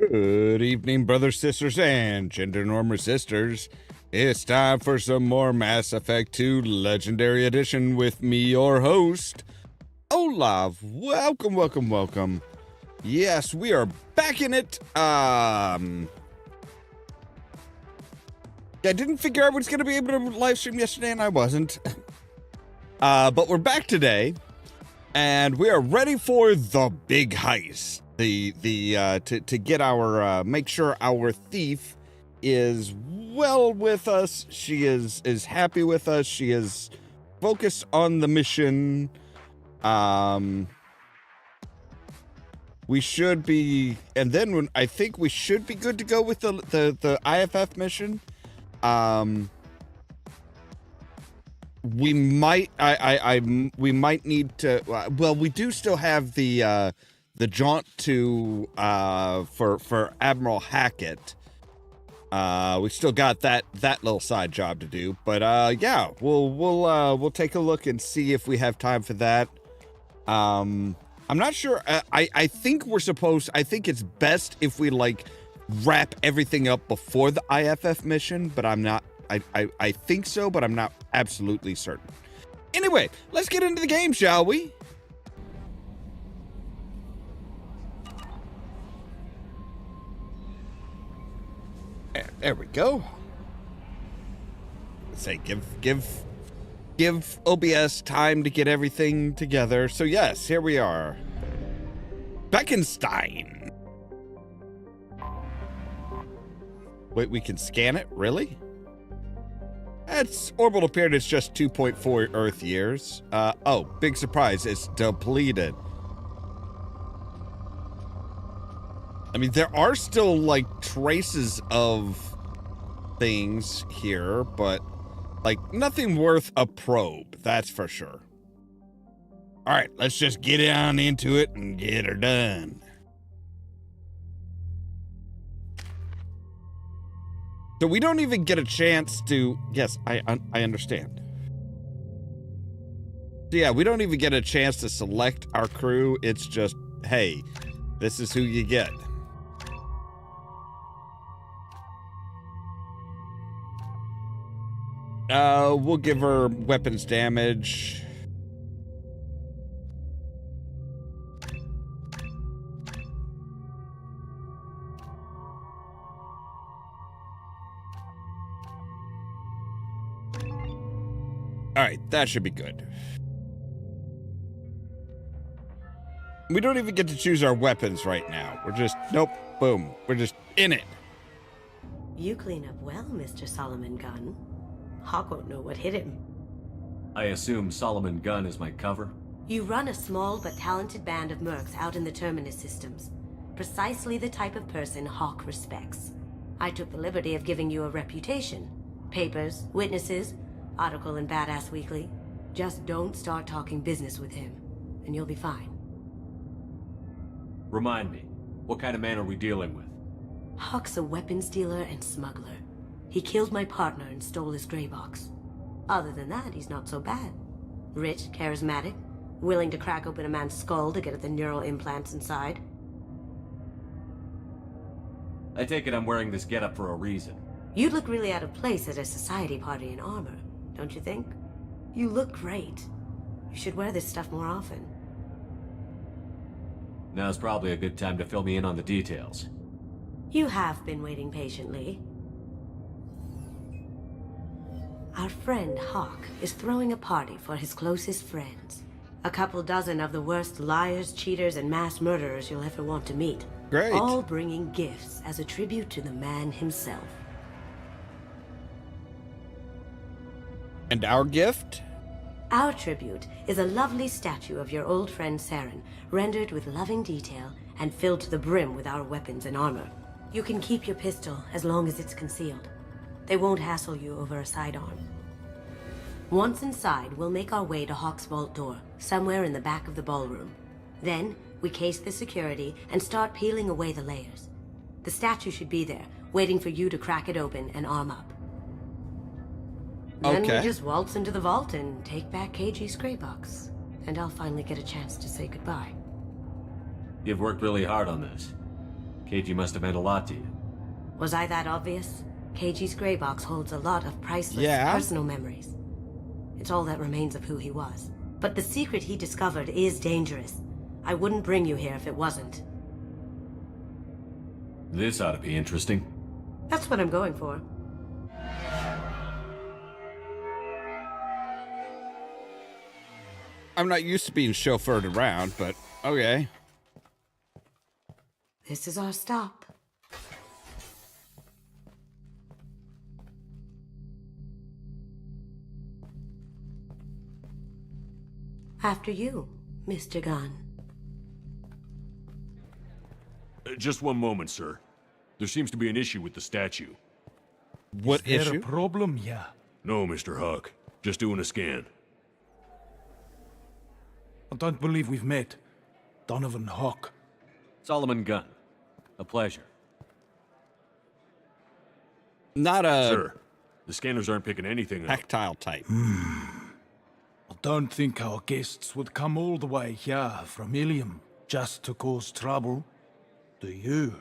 Good evening, brothers, sisters, and gender norm resistors. It's time for some more Mass Effect 2 Legendary Edition with me, your host, Ollamh. Welcome. Yes, we are back in it. I didn't figure I was going to be able to live stream yesterday, and I wasn't. But we're back today, and we are ready for the big heist. To get our make sure our thief is well with us. She is happy with us. She is focused on the mission. We should be, and then I think we should be good to go with the IFF mission. We might we might need to. Well, we do still have the jaunt to for Admiral Hackett. We still got that little side job to do, but yeah, we'll take a look and see if we have time for that. I'm not sure. I think I think it's best if we like wrap everything up before the IFF mission, but I'm not. I think so, but I'm not absolutely certain. Anyway, let's get into the game, shall we? There we go. Let's say give OBS time to get everything together. So yes, here we are. Beckenstein. Wait, we can scan it? Really? Its orbital period is just 2.4 Earth years. Oh, big surprise. It's depleted. I mean, there are still, like, traces of things here, but, like, nothing worth a probe, that's for sure. All right, let's just get on into it and get her done. So we don't even get a chance to... Yes, I understand. So yeah, we don't even get a chance to select our crew. It's just, hey, this is who you get. We'll give her weapons damage. All right, that should be good. We don't even get to choose our weapons right now. We're just, nope, boom. We're just in it. You clean up well, Mr. Solomon Gunn. Hawk won't know what hit him. I assume Solomon Gunn is my cover? You run a small but talented band of mercs out in the Terminus systems. Precisely the type of person Hawk respects. I took the liberty of giving you a reputation. Papers, witnesses, article in Badass Weekly. Just don't start talking business with him, and you'll be fine. Remind me, what kind of man are we dealing with? Hawk's a weapons dealer and smuggler. He killed my partner and stole his gray box. Other than that, he's not so bad. Rich, charismatic, willing to crack open a man's skull to get at the neural implants inside. I take it I'm wearing this getup for a reason. You'd look really out of place at a society party in armor, don't you think? You look great. You should wear this stuff more often. Now's probably a good time to fill me in on the details. You have been waiting patiently. Our friend Hawk is throwing a party for his closest friends. A couple dozen of the worst liars, cheaters, and mass murderers you'll ever want to meet. Great. All bringing gifts as a tribute to the man himself. And our gift? Our tribute is a lovely statue of your old friend Saren, rendered with loving detail and filled to the brim with our weapons and armor. You can keep your pistol as long as it's concealed. They won't hassle you over a sidearm. Once inside, we'll make our way to Hawk's vault door, somewhere in the back of the ballroom. Then, we case the security and start peeling away the layers. The statue should be there, waiting for you to crack it open and arm up. Then we just waltz into the vault and take back KG's gray box. And I'll finally get a chance to say goodbye. You've worked really hard on this. KG must have meant a lot to you. Was I that obvious? KG's gray box holds a lot of priceless personal memories. It's all that remains of who he was. But the secret he discovered is dangerous. I wouldn't bring you here if it wasn't. This ought to be interesting. That's what I'm going for. I'm not used to being chauffeured around, but okay. This is our stop. After you, Mr. Gunn. Just one moment, sir. There seems to be an issue with the statue. What Is there issue? a problem, yeah? No, Mr. Huck. Just doing a scan. I don't believe we've met. Donovan Hawk. Solomon Gunn. A pleasure. Not a Sir, the scanners aren't picking anything up. tactile type. I don't think our guests would come all the way here from Ilium just to cause trouble. Do you?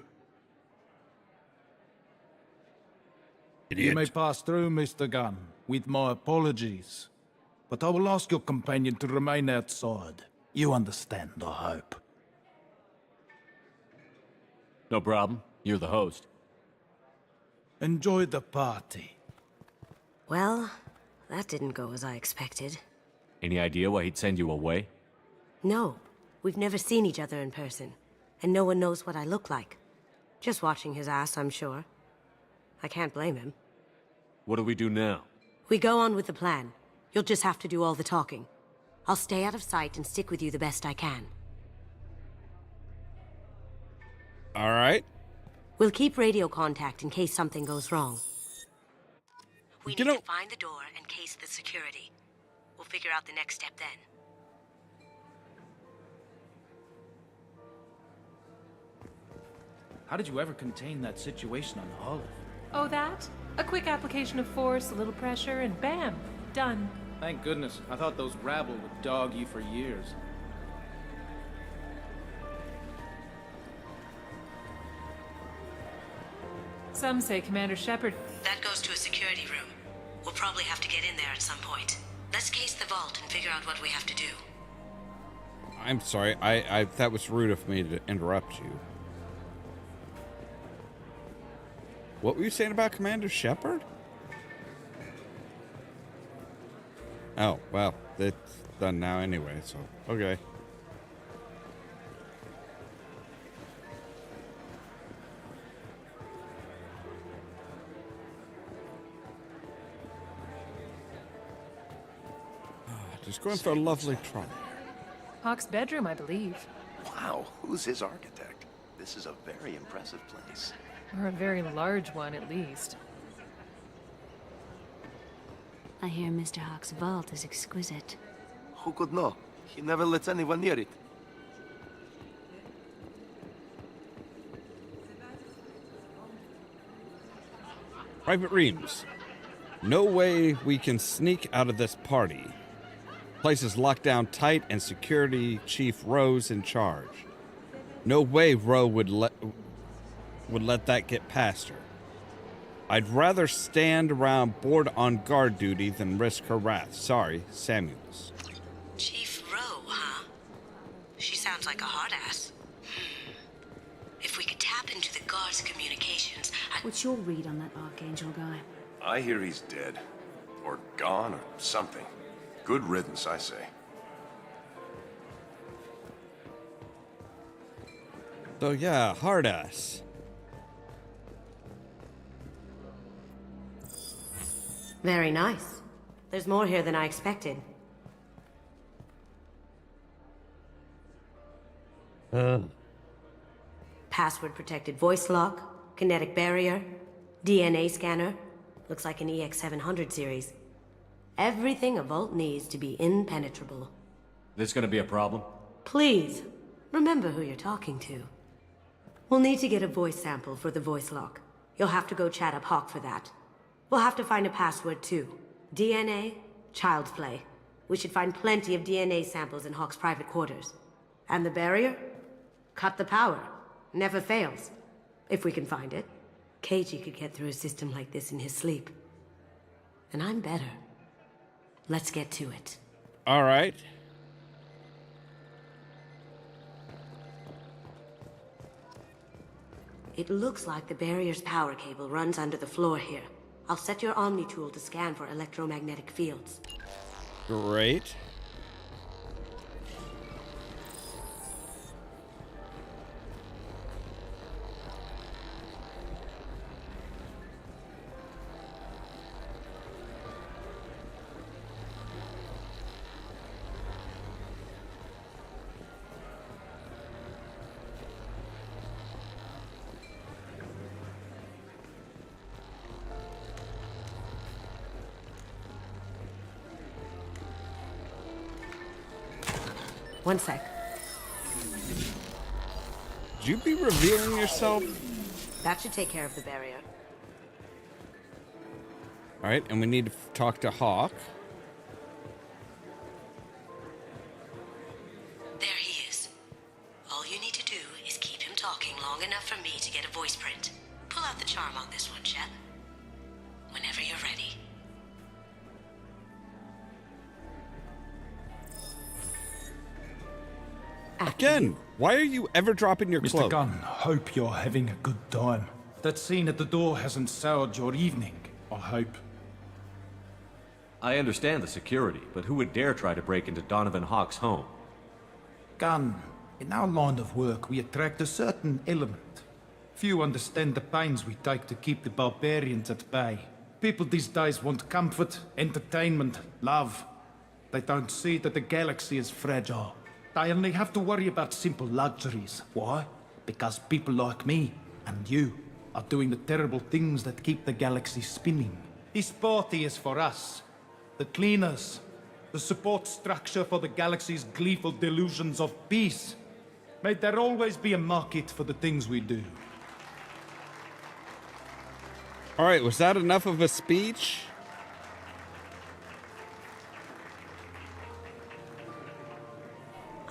You may pass through, Mr. Gunn, with my apologies. But I will ask your companion to remain outside. You understand, I hope. No problem. You're the host. Enjoy the party. Well, that didn't go as I expected. Any idea why he'd send you away? No, we've never seen each other in person, and no one knows what I look like. Just watching his ass, I'm sure. I can't blame him. What do we do now? We go on with the plan. You'll just have to do all the talking. I'll stay out of sight and stick with you the best I can. All right. We'll keep radio contact in case something goes wrong. We need to find the door and case the security. We'll figure out the next step then. How did you ever contain that situation on the Ollamh? Oh, that? A quick application of force, a little pressure, and bam! Done. Thank goodness. I thought those rabble would dog you for years. Some say Commander Shepard... That goes to a security room. We'll probably have to get in there at some point. Let's case the vault and figure out what we have to do. I'm sorry. I that was rude of me to interrupt you. What were you saying about Commander Shepard? Oh, well, it's done now anyway, so okay. Just going for a lovely try. Hawk's bedroom, I believe. Wow, who's his architect? This is a very impressive place. Or a very large one, at least. I hear Mr. Hawk's vault is exquisite. Who could know? He never lets anyone near it. Private Reams. No way we can sneak out of this party. Place is locked down tight and security chief Rowe's in charge. No way Rowe would let that get past her. I'd rather stand around bored on guard duty than risk her wrath. Sorry, Samuels. Chief Rowe, huh? She sounds like a hard ass. If we could tap into the guard's communications, What's your read on that Archangel guy? I hear he's dead. Or gone, or something. Good riddance, I say. So yeah, hard ass. Very nice. There's more here than I expected. Password-protected voice lock, kinetic barrier, DNA scanner. Looks like an EX700 series. Everything a vault needs to be impenetrable. This gonna be a problem? Please, remember who you're talking to. We'll need to get a voice sample for the voice lock. You'll have to go chat up Hawk for that. We'll have to find a password too. DNA, child's play. We should find plenty of DNA samples in Hawk's private quarters. And the barrier? Cut the power. Never fails. if we can find it. KG could get through a system like this in his sleep. And I'm better. Let's get to it. All right. It looks like the barrier's power cable runs under the floor here. I'll set your Omni tool to scan for electromagnetic fields. Great. One sec. Would you be revealing yourself? That should take care of the barrier. All right, and we need to talk to Hawk. There he is. All you need to do is keep him talking long enough for me to get a voice print. Pull out the charm on this one, Chet. Whenever you're ready. Again, why are you ever dropping your Mr. cloak? Gunn, hope you're having a good time. That scene at the door hasn't soured your evening, I hope. I understand the security, but who would dare try to break into Donovan Hawk's home? Gunn, in our line of work, we attract a certain element. Few understand the pains we take to keep the barbarians at bay. People these days want comfort, entertainment, love. They don't see that the galaxy is fragile. They only have to worry about simple luxuries. Why? Because people like me and you are doing the terrible things that keep the galaxy spinning. This party is for us, the cleaners, the support structure for the galaxy's gleeful delusions of peace. May there always be a market for the things we do. All right, was that enough of a speech?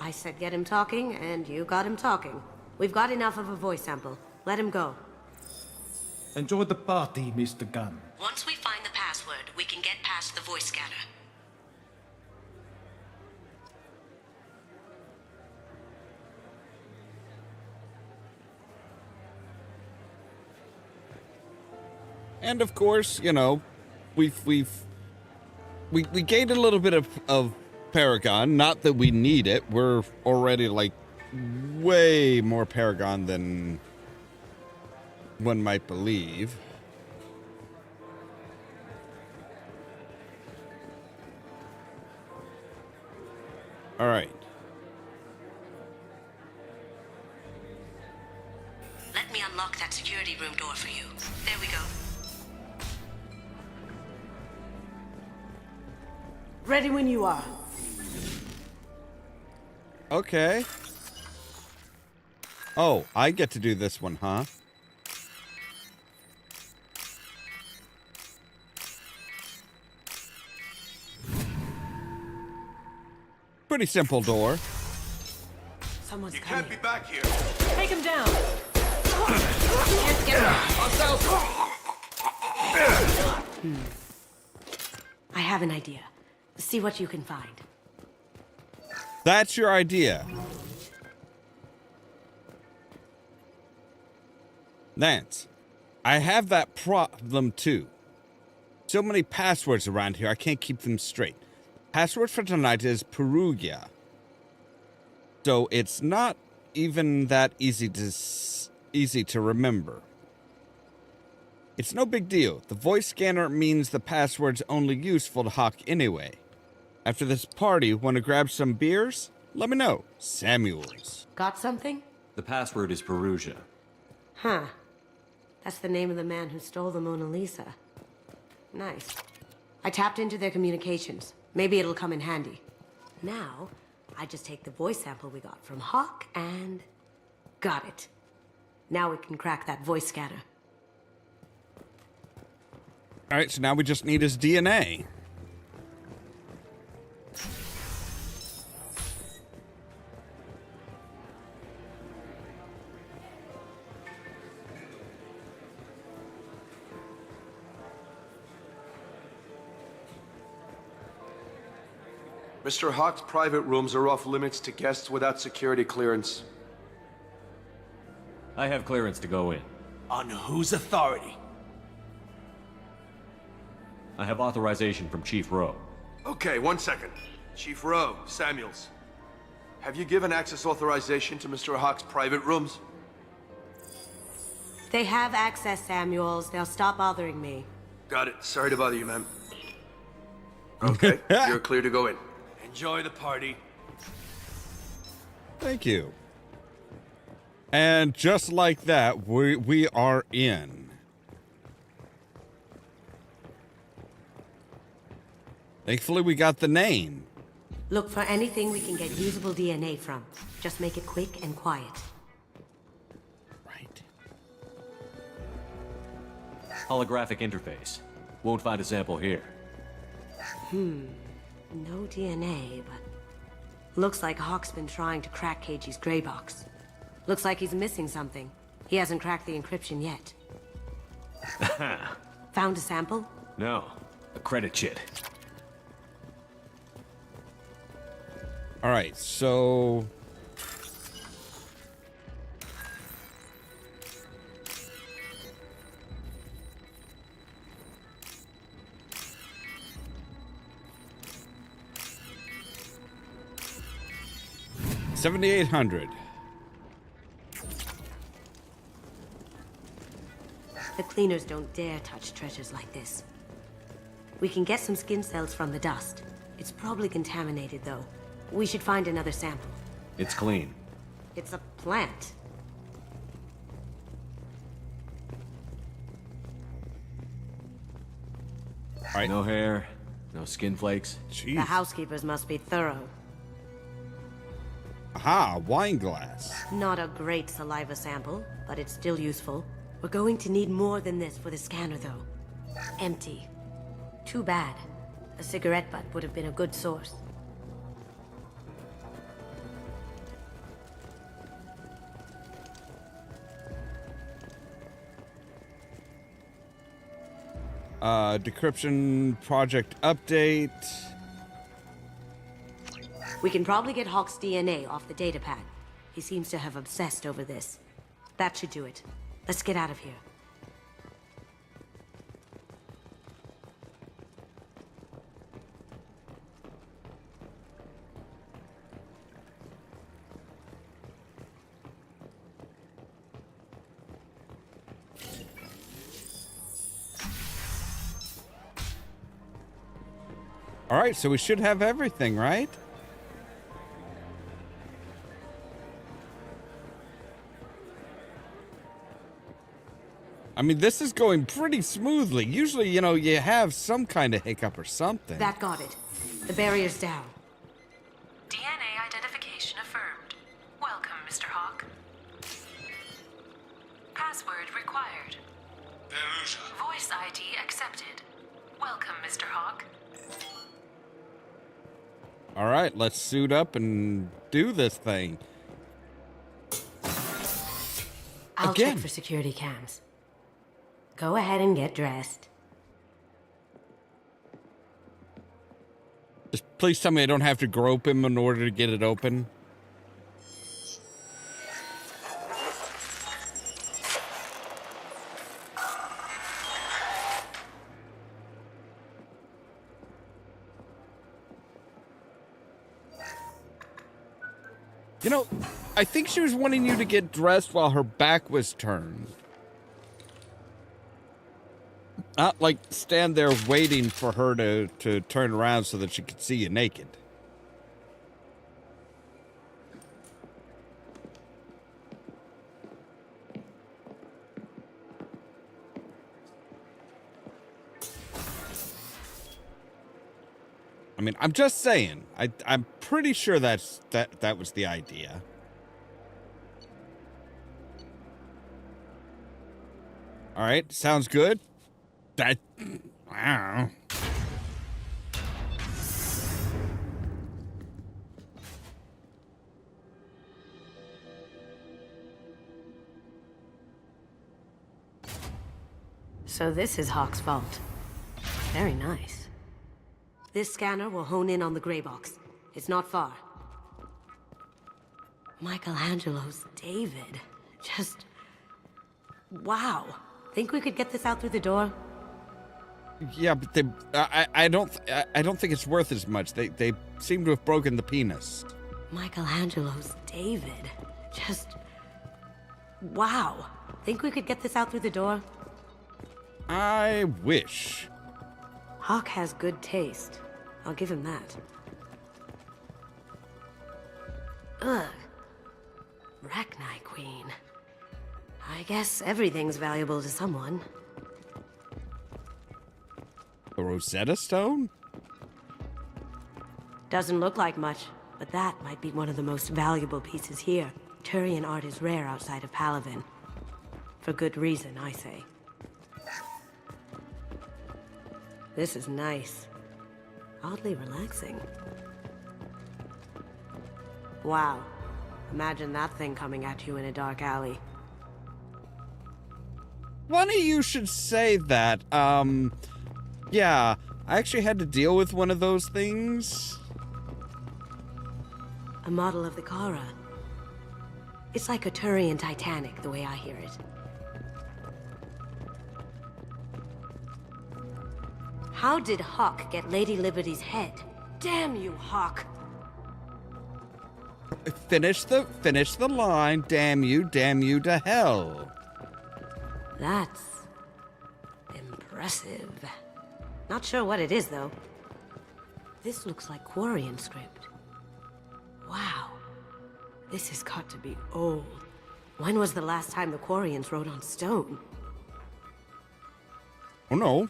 I said get him talking, and you got him talking. We've got enough of a voice sample. Let him go. Enjoy the party, Mr. Gunn. Once we find the password, we can get past the voice scanner. And of course, you know, we gained a little bit of Paragon. Not that we need it. We're already like way more Paragon than one might believe. All right. Let me unlock that security room door for you. There we go. Ready when you are. Okay. Oh, I get to do this one, huh? Pretty simple door. Someone's You coming. can't be back here. Take him down. Can't get I have an idea. See what you can find. That's your idea. Nance, I have that problem too. So many passwords around here, I can't keep them straight. Password for tonight is Perugia. So it's not even that easy to remember. It's no big deal. The voice scanner means the password's only useful to Hawk anyway. After this party, want to grab some beers? Let me know. Samuels. Got something? The password is Perugia. Huh. That's the name of the man who stole the Mona Lisa. Nice. I tapped into their communications. Maybe it'll come in handy. Now, I just take the voice sample we got from Hawk and... got it. Now we can crack that voice scanner. All right, so now we just need his DNA. Mr. Hawk's private rooms are off limits to guests without security clearance. I have clearance to go in. On whose authority? I have authorization from Chief Rowe. Okay, 1 second. Chief Rowe, Samuels. Have you given access authorization to Mr. Hawk's private rooms? They have access, Samuels. They'll stop bothering me. Got it. Sorry to bother you, ma'am. Okay, you're clear to go in. Enjoy the party. Thank you. And just like that, we are in. Thankfully, we got the name. Look for anything we can get usable DNA from. Just make it quick and quiet. Right. Holographic interface. Won't find a sample here. No DNA, but... Looks like Hawk's been trying to crack KG's gray box. Looks like he's missing something. He hasn't cracked the encryption yet. Found a sample? No. A credit chit. All right, so... $7,800. The cleaners don't dare touch treasures like this. We can get some skin cells from the dust. It's probably contaminated, though. We should find another sample. It's clean. It's a plant. All right. No hair, no skin flakes. Jeez. The housekeepers must be thorough. Aha, wine glass. Not a great saliva sample, but it's still useful. We're going to need more than this for the scanner, though. Empty. Too bad. A cigarette butt would have been a good source. Decryption project update. We can probably get Hawk's DNA off the datapad. He seems to have obsessed over this. That should do it. Let's get out of here. All right, so we should have everything, right? I mean, this is going pretty smoothly. Usually, you know, you have some kind of hiccup or something. That got it. The barrier's down. DNA identification affirmed. Welcome, Mr. Hawk. Password required. Voice ID accepted. Welcome, Mr. Hawk. All right, let's suit up and do this thing. I'll Again. check for security cams. Go ahead and get dressed. Just please tell me I don't have to grope him in order to get it open. You know, I think she was wanting you to get dressed while her back was turned. Not like stand there waiting for her to turn around so that she could see you naked. I mean, I'm just saying. I'm pretty sure that was the idea. All right, sounds good. I don't know. So this is Hawk's vault. Very nice. This scanner will hone in on the gray box. It's not far. Michelangelo's David. Just... wow. Think we could get this out through the door? Yeah, but I don't think it's worth as much. They seem to have broken the penis. Michelangelo's David. Just... wow. Think we could get this out through the door? I wish. Hawk has good taste. I'll give him that. Ugh. Rachni Queen. I guess everything's valuable to someone. The Rosetta Stone? Doesn't look like much, but that might be one of the most valuable pieces here. Turian art is rare outside of Palavin. For good reason, I say. This is nice. Oddly relaxing. Wow. Imagine that thing coming at you in a dark alley. Funny you should say that. Yeah, I actually had to deal with one of those things. A model of the Kara. It's like a Turian Titanic, the way I hear it. How did Hawk get Lady Liberty's head? Damn you, Hawk! Finish the line. Damn you to hell. That's... impressive. Not sure what it is, though. This looks like Quarian script. Wow. This has got to be old. When was the last time the Quarians wrote on stone? Oh no.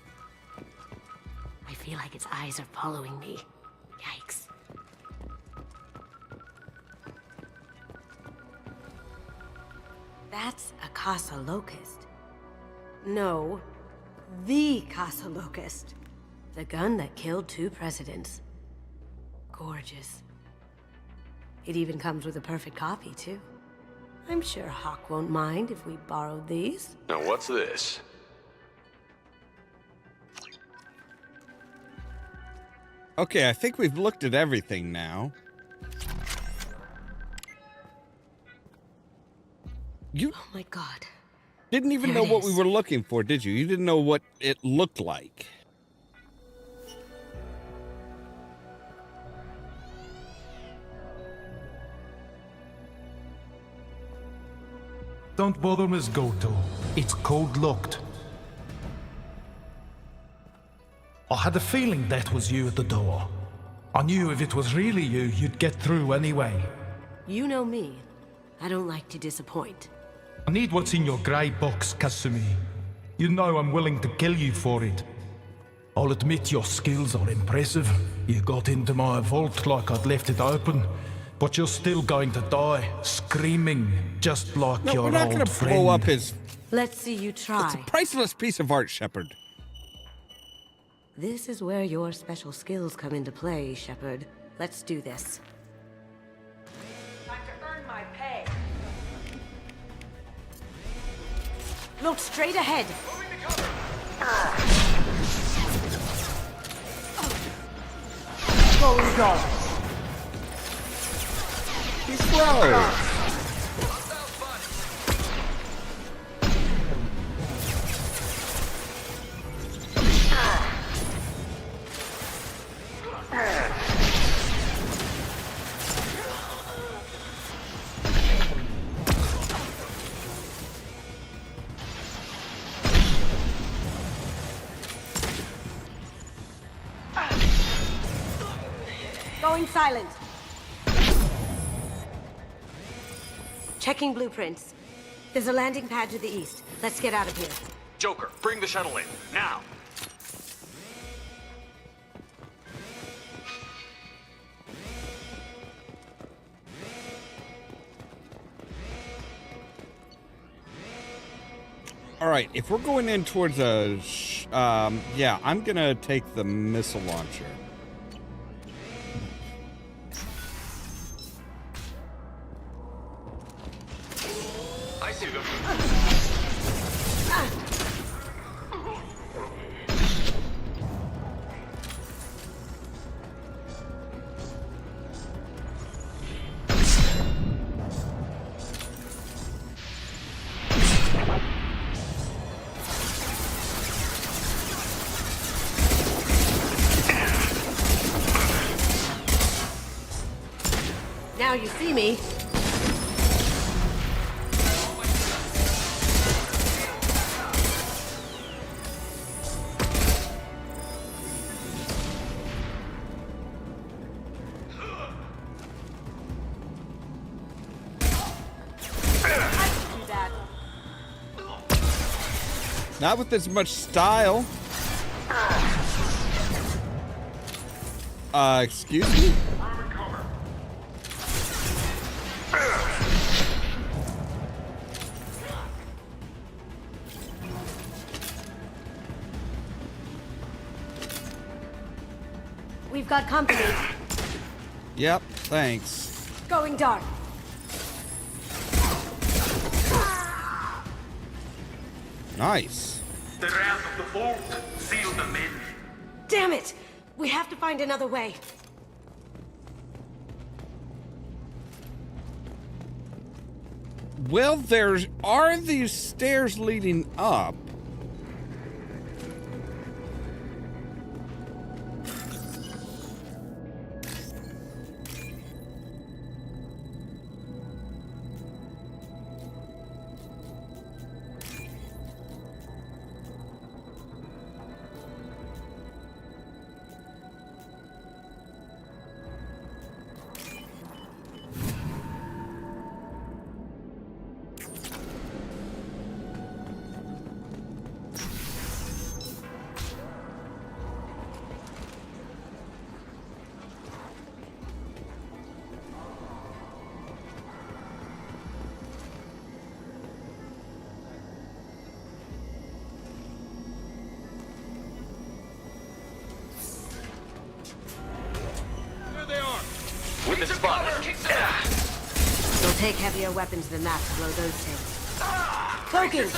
I feel like its eyes are following me. Yikes. That's a Casa Locust. No, the Casa Locust. The gun that killed 2 presidents. Gorgeous. It even comes with a perfect copy, too. I'm sure Hawk won't mind if we borrowed these. Now what's this? Okay, I think we've looked at everything now. You Oh my god. didn't even There know it what we is. were looking for, did you? You didn't know what it looked like. Don't bother, Miss Goto. It's code-locked. I had a feeling that was you at the door. I knew if it was really you, you'd get through anyway. You know me. I don't like to disappoint. I need what's in your grey box, Kasumi. You know I'm willing to kill you for it. I'll admit your skills are impressive. You got into my vault like I'd left it open. But you're still going to die, screaming, just like No, your we're not old gonna friend. blow up his... Let's see you try. It's a priceless piece of art, Shepard. This is where your special skills come into play, Shepard. Let's do this. Time to earn my pay. Look straight ahead. Going down. He's slow. Going silent. Checking blueprints. There's a landing pad to the east. Let's get out of here. Joker, bring the shuttle in, now! All right, if we're going in towards a... yeah, I'm gonna take the missile launcher. I see them. Now you see me. Not with as much style. Excuse me? We've got company. Yep, thanks. Going dark. Nice. The round of the vault. Seal them in. Damn it! We have to find another way. Well, are these stairs leading up? Witness spotted. It'll take heavier weapons than that to blow those things. Cloaking!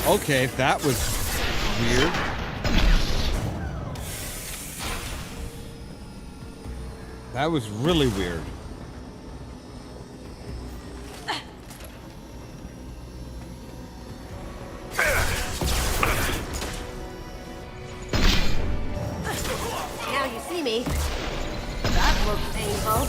Okay, that was weird. That was really weird. Now you see me. That looks painful.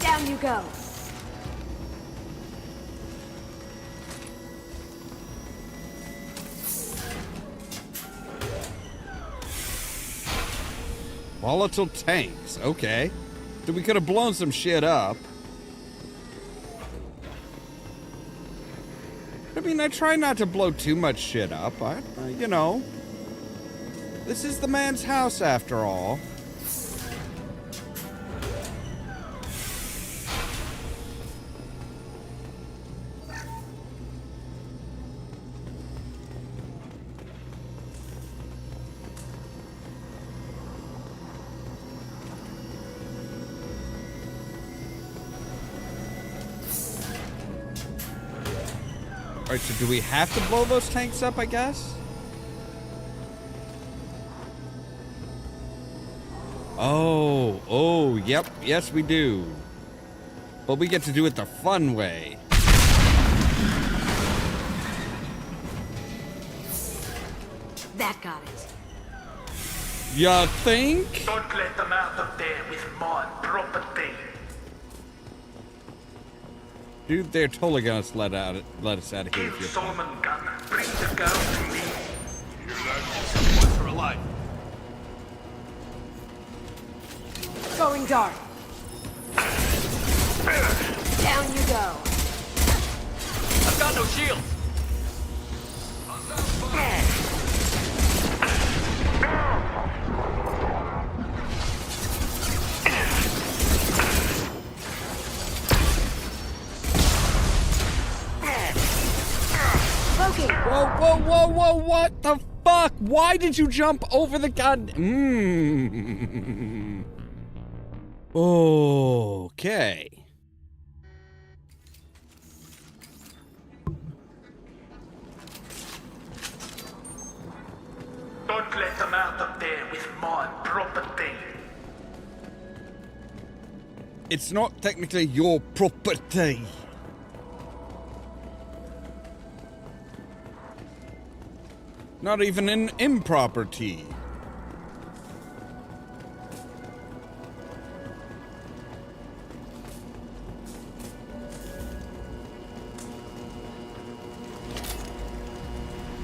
Down you go. Volatile tanks, okay. So we could have blown some shit up. I mean, I try not to blow too much shit up. You know. This is the man's house after all. Alright, so do we have to blow those tanks up, I guess? Oh, yep, yes we do. But we get to do it the fun way. That got it. Ya think? Don't let them out of there with my property. Dude, they're totally gonna let us out of here. Give Solomon gun. Bring the girl to me. You hear that? One for a life. Going dark. Down you go. I've got no shield. Whoa, what the fuck? Why did you jump over the gun? Okay. my property. It's not technically your property. Not even an improperty.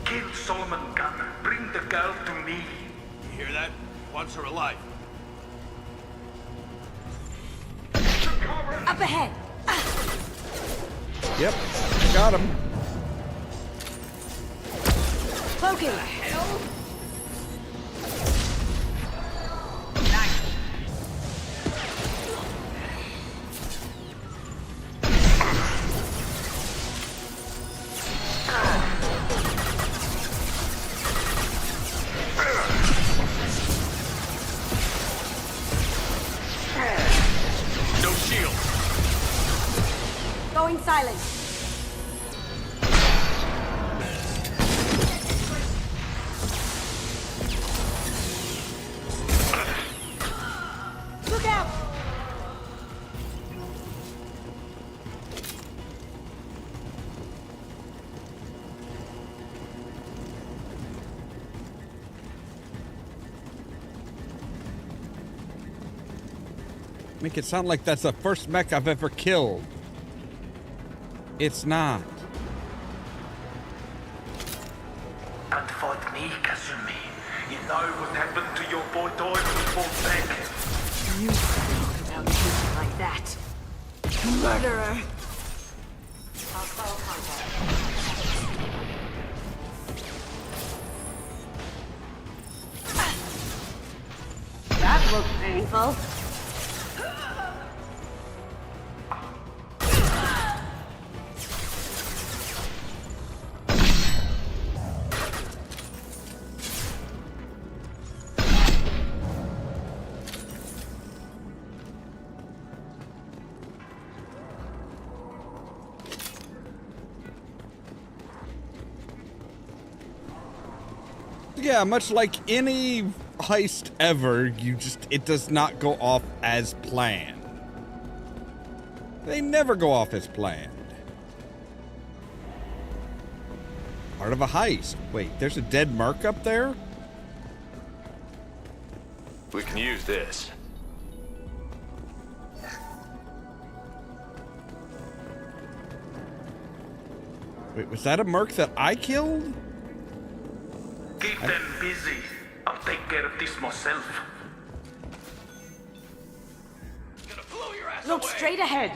Kill Solomon Gunn. Bring the girl to me. You hear that? Wants her alive. Up ahead! Yep, got him. Cloaking! No shield. Going silent. Look out! Make it sound like that's the first mech I've ever killed. It's not. And fight me, Kasumi. You know what happened to your boy Doyle before back. You talk about shit like that. Murderer! Hostile contact. That looked painful. Yeah, much like any heist ever, it does not go off as planned. They never go off as planned. Part of a heist. Wait, there's a dead merc up there? We can use this. Wait, was that a merc that I killed? Keep them busy. I'll take care of this myself. Look straight ahead.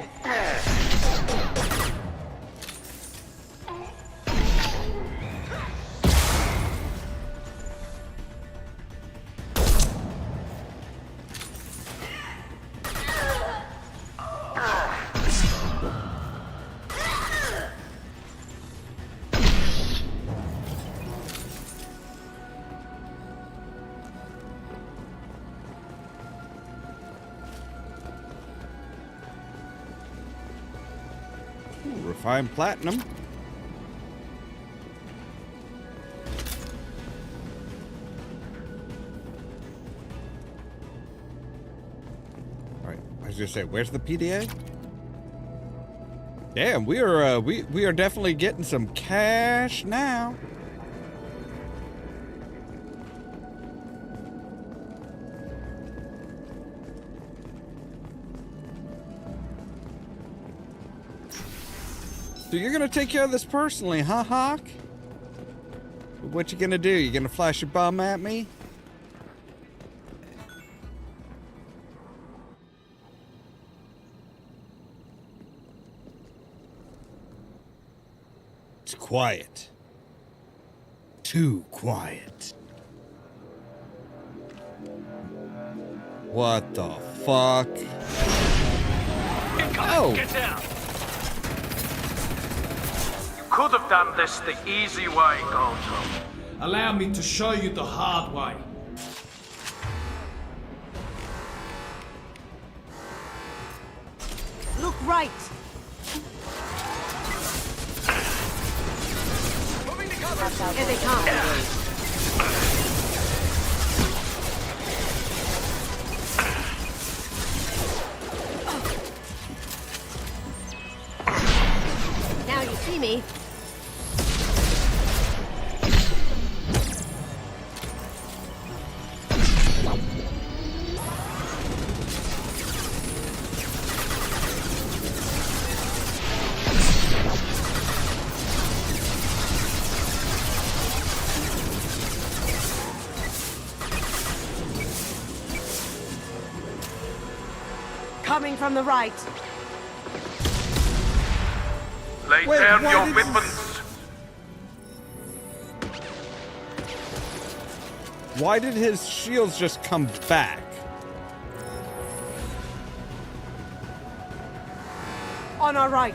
Refined platinum. Alright, I was gonna say, where's the PDA? Damn, we are definitely getting some cash now. So you're gonna take care of this personally, huh, Hawk? What you gonna do? You gonna flash your bum at me? It's quiet. Too quiet. What the fuck? Oh! Get down! Could have done this the easy way, Gojo. Allow me to show you the hard way. Look right. Here they come. Coming from the right. Lay Wait, down why your did- weapons. Why did his shields just come back? On our right.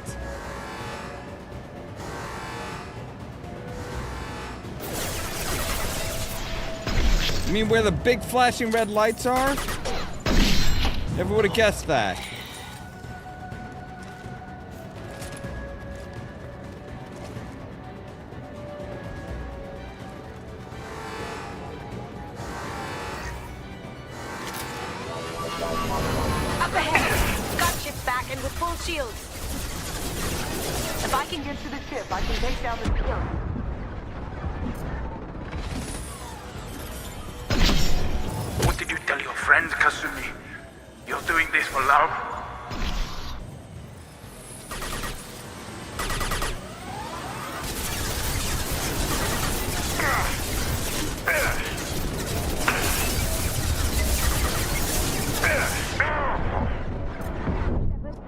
You mean where the big flashing red lights are? Never would have guessed that. Up ahead! Got ship back and with full shields. If I can get to the ship, I can take down the shield. What did you tell your friends, Kasumi? You're doing this for love?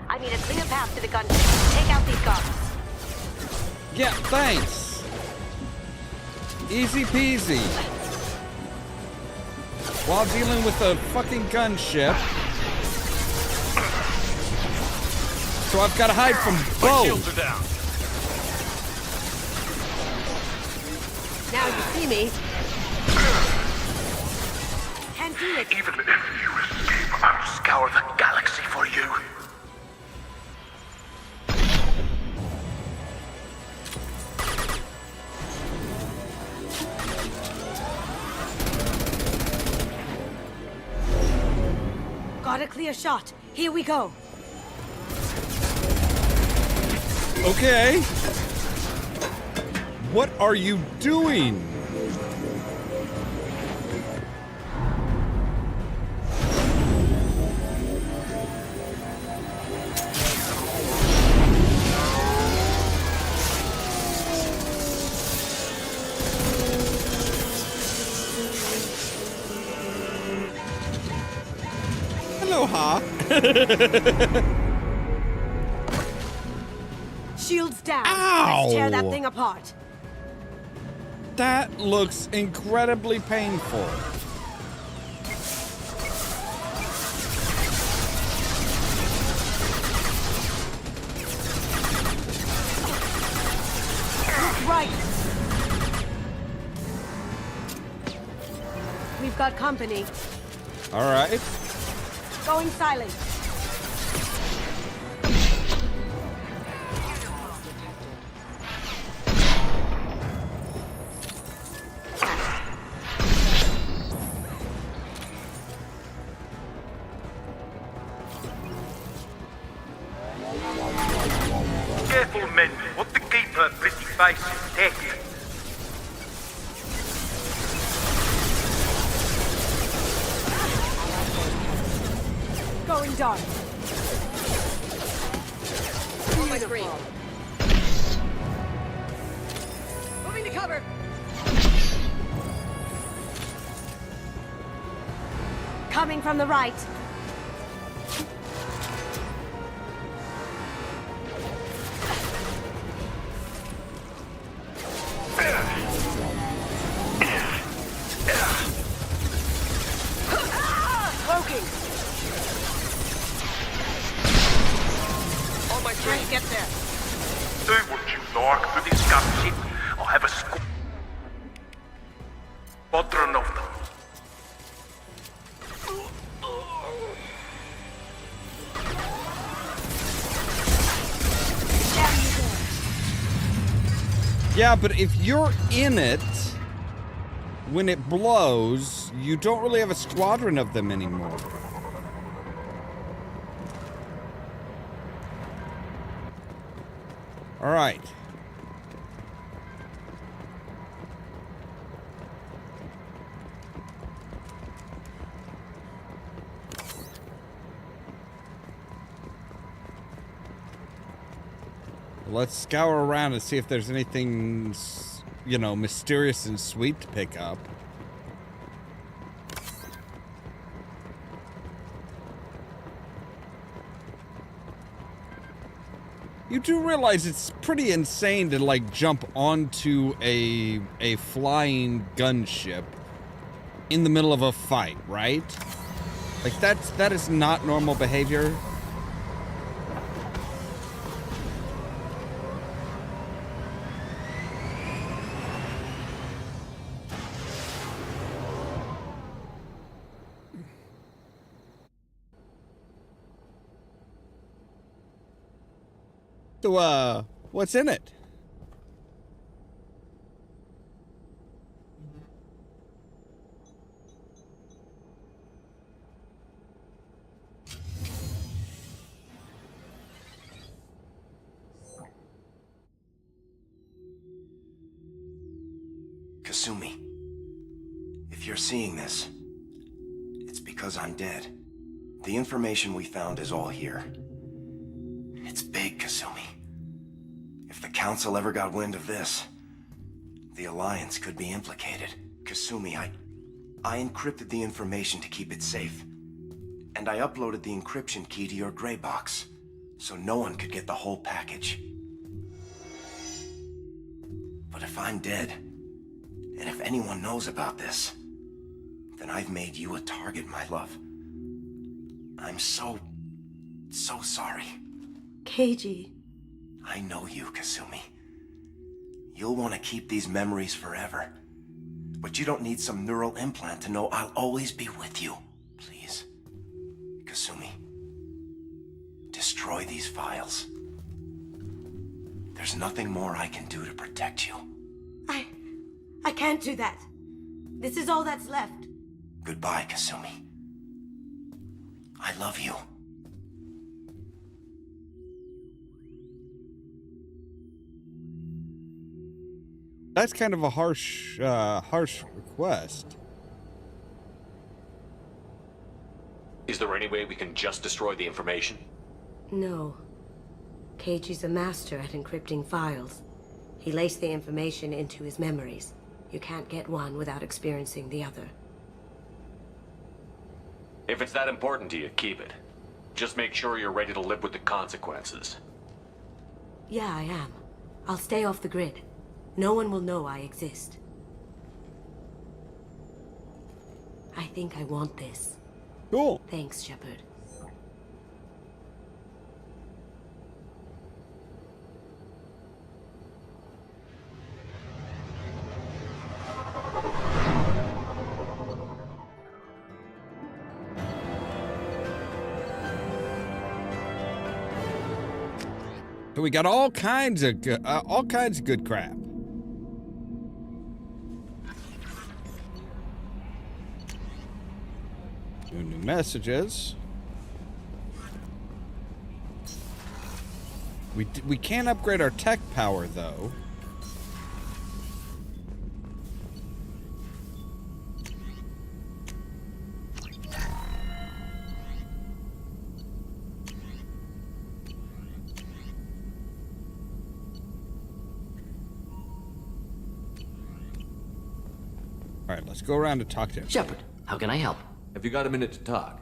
I need a clear path to the gunship. Take out these guards. Yeah, thanks. Easy peasy. While dealing with a fucking gunship. So I've got to hide from My shields both. are down. Now you see me. Can't do it. Even if you escape, I'll scour the galaxy for you. Got a clear shot. Here we go. Okay. What are you doing? Aloha. Shields down. Ow! Let's tear that thing apart. That looks incredibly painful. Right. We've got company. All right. Going silent. Careful, men. Want to keep her pretty face intact. Going dark. On my screen. Moving to cover. Coming from the right. Smoking. On my screen. Get there. Do what you like to this gunship. I'll have a squadron of them. Yeah, but if you're in it, when it blows, you don't really have a squadron of them anymore. All right. Let's scour around and see if there's anything, you know, mysterious and sweet to pick up. You do realize it's pretty insane to, like, jump onto a flying gunship in the middle of a fight, right? Like, that is not normal behavior. So, what's in it? Kasumi, if you're seeing this, it's because I'm dead. The information we found is all here. It's big, Kasumi. If the Council ever got wind of this, the Alliance could be implicated. Kasumi, I encrypted the information to keep it safe. And I uploaded the encryption key to your gray box, so no one could get the whole package. But if I'm dead, and if anyone knows about this, then I've made you a target, my love. I'm so sorry. Keiji. I know you, Kasumi. You'll want to keep these memories forever. But you don't need some neural implant to know I'll always be with you. Please. Kasumi. Destroy these files. There's nothing more I can do to protect you. I can't do that. This is all that's left. Goodbye, Kasumi. I love you. That's kind of a harsh request. Is there any way we can just destroy the information? No. Keiji's a master at encrypting files. He laced the information into his memories. You can't get one without experiencing the other. If it's that important to you, keep it. Just make sure you're ready to live with the consequences. Yeah, I am. I'll stay off the grid. No one will know I exist. I think I want this. Cool. Thanks, Shepard. So we got all kinds of good crap. New messages. We can't upgrade our tech power though. All right, let's go around and talk to him. Shepard, how can I help? Have you got a minute to talk?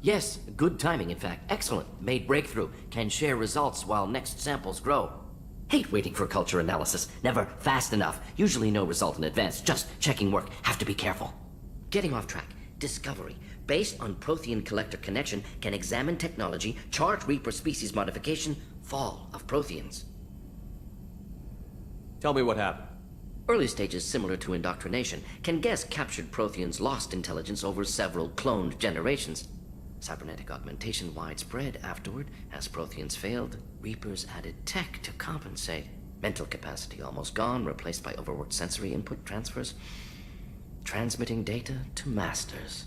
Yes, good timing, in fact. Excellent. Made breakthrough. Can share results while next samples grow. Hate waiting for culture analysis. Never fast enough. Usually no result in advance. Just checking work. Have to be careful. Getting off track. Discovery. Based on Prothean collector connection, can examine technology, chart Reaper species modification, fall of Protheans. Tell me what happened. Early stages similar to indoctrination. Can guess captured Protheans lost intelligence over several cloned generations. Cybernetic augmentation widespread afterward. As Protheans failed, Reapers added tech to compensate. Mental capacity almost gone, replaced by overworked sensory input transfers. Transmitting data to masters.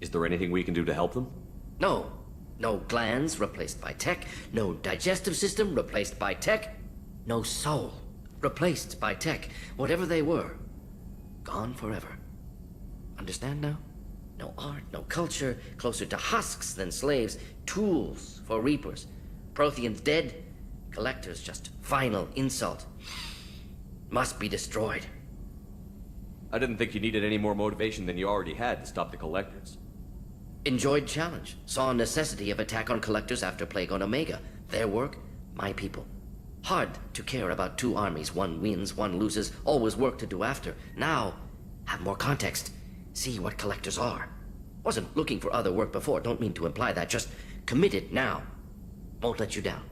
Is there anything we can do to help them? No. No glands replaced by tech. No digestive system replaced by tech. No soul replaced by tech. Whatever they were, gone forever. Understand now? No art, no culture, closer to husks than slaves, tools for Reapers. Protheans dead, collectors just final insult. Must be destroyed. I didn't think you needed any more motivation than you already had to stop the collectors. Enjoyed challenge. Saw necessity of attack on collectors after Plague on Omega. Their work, My people. Hard to care about two armies. One wins, one loses. Always work to do after. Now, have more context. See what collectors are. Wasn't looking for other work before. Don't mean to imply that. Just committed now. Won't let you down.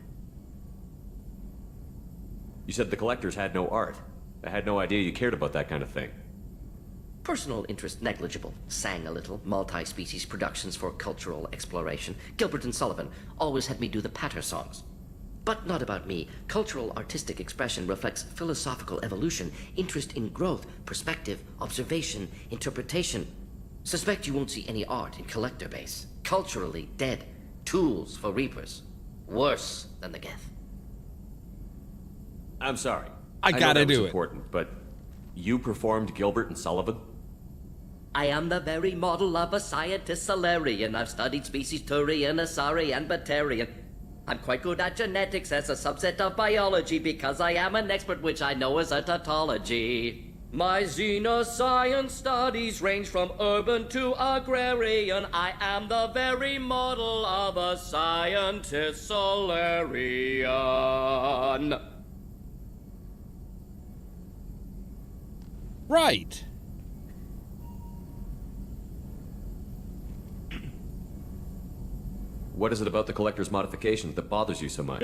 You said the collectors had no art. I had no idea you cared about that kind of thing. Personal interest negligible. Sang a little. Multi-species productions for cultural exploration. Gilbert and Sullivan always had me do the patter songs. But not about me. Cultural artistic expression reflects philosophical evolution, interest in growth, perspective, observation, interpretation. Suspect you won't see any art in collector base. Culturally dead. Tools for reapers. Worse than the Geth. I'm sorry. I know gotta that was do it. important, but you performed Gilbert and Sullivan? I am the very model of a scientist Solarian. I've studied species Turian, Asari, and Batarian. I'm quite good at genetics as a subset of biology because I am an expert, which I know is a tautology. My xenoscience studies range from urban to agrarian. I am the very model of a scientist Solarian. Right. What is it about the collector's modifications that bothers you so much?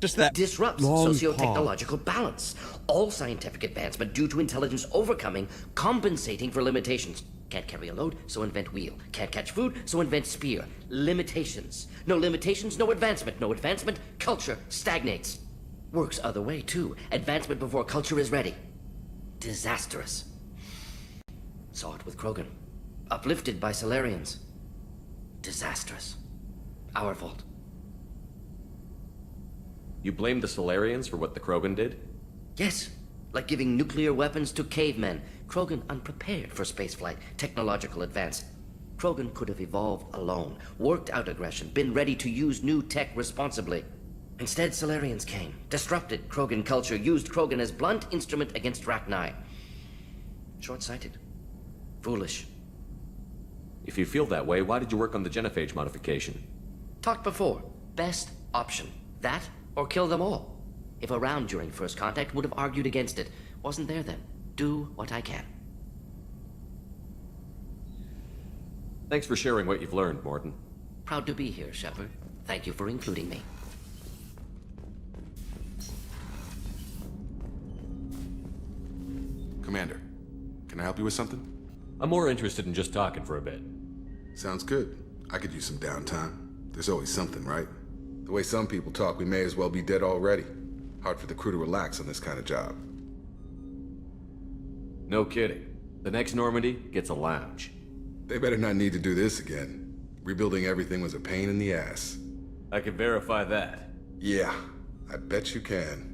Just that disrupts long socio-technological balance. All scientific advancement due to intelligence overcoming, compensating for limitations. Can't carry a load, so invent wheel. Can't catch food, so invent spear. Limitations. No limitations, no advancement. No advancement, culture stagnates. Works other way, too. Advancement before culture is ready. Disastrous. Saw it with Krogan. Uplifted by Solarians. Disastrous. Our fault. You blame the Solarians for what the Krogan did? Yes, like giving nuclear weapons to cavemen. Krogan unprepared for spaceflight, technological advance. Krogan could have evolved alone, worked out aggression, been ready to use new tech responsibly. Instead, Solarians came, disrupted Krogan culture, used Krogan as blunt instrument against Rachni. Short-sighted. Foolish. If you feel that way, why did you work on the genophage modification? Talked before. Best option. That or kill them all. If around during first contact, would have argued against it. Wasn't there then. Do what I can. Thanks for sharing what you've learned, Morton. Proud to be here, Shepard. Thank you for including me. Commander, can I help you with something? I'm more interested in just talking for a bit. Sounds good. I could use some downtime. There's always something, right? The way some people talk, we may as well be dead already. Hard for the crew to relax on this kind of job. No kidding. The next Normandy gets a lounge. They better not need to do this again. Rebuilding everything was a pain in the ass. I can verify that. Yeah, I bet you can.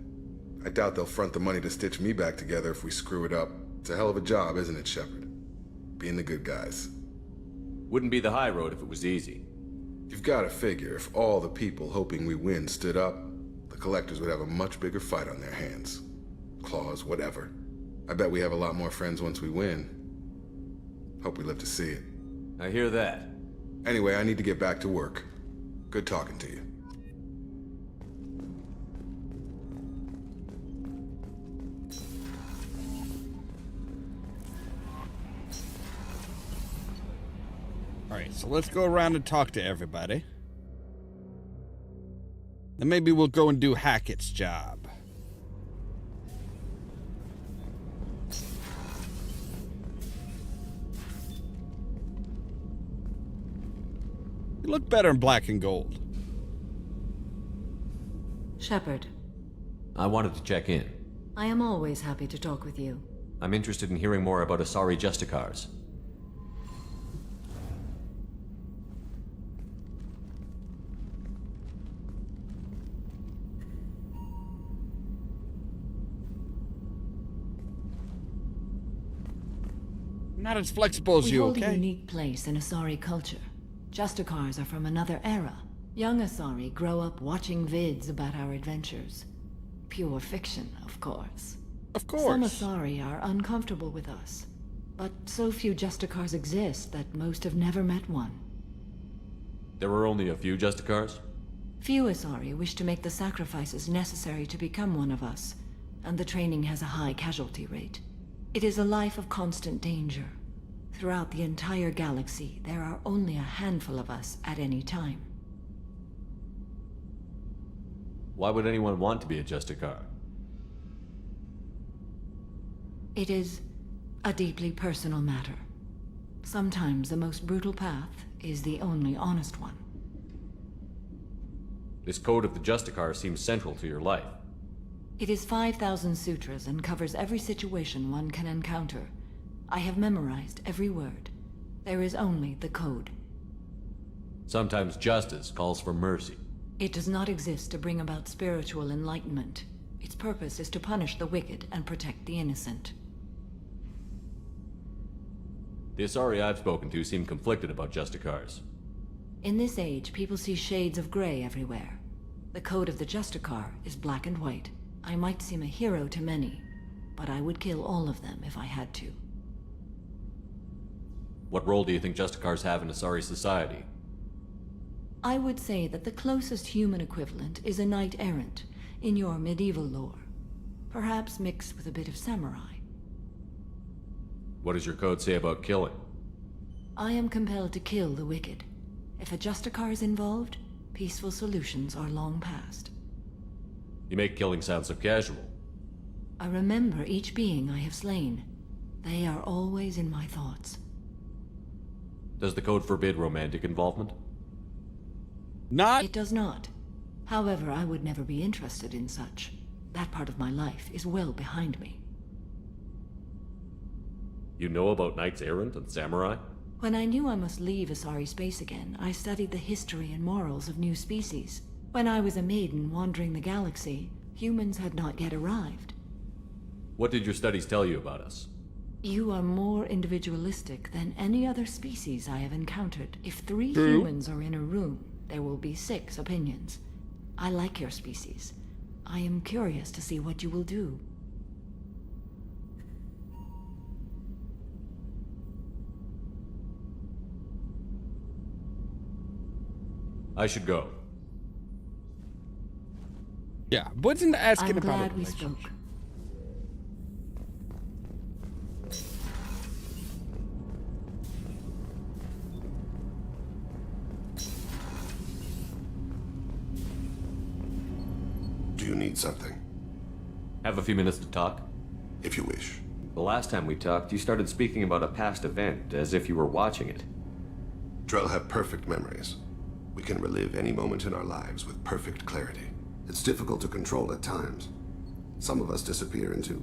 I doubt they'll front the money to stitch me back together if we screw it up. It's a hell of a job, isn't it, Shepard? Being the good guys. Wouldn't be the high road if it was easy. You've got to figure if all the people hoping we win stood up, the collectors would have a much bigger fight on their hands. Claws, whatever. I bet we have a lot more friends once we win. Hope we live to see it. I hear that. Anyway, I need to get back to work. Good talking to you. Alright, so let's go around and talk to everybody. Then maybe we'll go and do Hackett's job. You look better in black and gold. Shepard, I wanted to check in. I am always happy to talk with you. I'm interested in hearing more about Asari Justicars. Not as flexible as we you, hold okay? a unique place in Asari culture. Justicars are from another era. Young Asari grow up watching vids about our adventures. Pure fiction, of course. Of course. Some Asari are uncomfortable with us. But so few Justicars exist that most have never met one. There were only a few Justicars? Few Asari wish to make the sacrifices necessary to become one of us, and the training has a high casualty rate. It is a life of constant danger. Throughout the entire galaxy, there are only a handful of us at any time. Why would anyone want to be a Justicar? It is a deeply personal matter. Sometimes the most brutal path is the only honest one. This code of the Justicar seems central to your life. It is 5,000 sutras and covers every situation one can encounter. I have memorized every word. There is only the code. Sometimes justice calls for mercy. It does not exist to bring about spiritual enlightenment. Its purpose is to punish the wicked and protect the innocent. The Asari I've spoken to seem conflicted about Justicars. In this age, people see shades of gray everywhere. The code of the Justicar is black and white. I might seem a hero to many, but I would kill all of them if I had to. What role do you think Justicars have in Asari society? I would say that the closest human equivalent is a knight-errant in your medieval lore. Perhaps mixed with a bit of samurai. What does your code say about killing? I am compelled to kill the wicked. If a Justicar is involved, peaceful solutions are long past. You make killing sound so casual. I remember each being I have slain. They are always in my thoughts. Does the code forbid romantic involvement? It does not. However, I would never be interested in such. That part of my life is well behind me. You know about knights errant and samurai? When I knew I must leave Asari space again, I studied the history and morals of new species. When I was a maiden wandering the galaxy, humans had not yet arrived. What did your studies tell you about us? You are more individualistic than any other species I have encountered. If 3 True. humans are in a room, there will be 6 opinions. I like your species. I am curious to see what you will do. I should go. Yeah, wasn't asking I'm about glad it. we spoke. Do you need something? Have a few minutes to talk? If you wish. The last time we talked, you started speaking about a past event, as if you were watching it. Drell have perfect memories. We can relive any moment in our lives with perfect clarity. It's difficult to control at times. Some of us disappear into,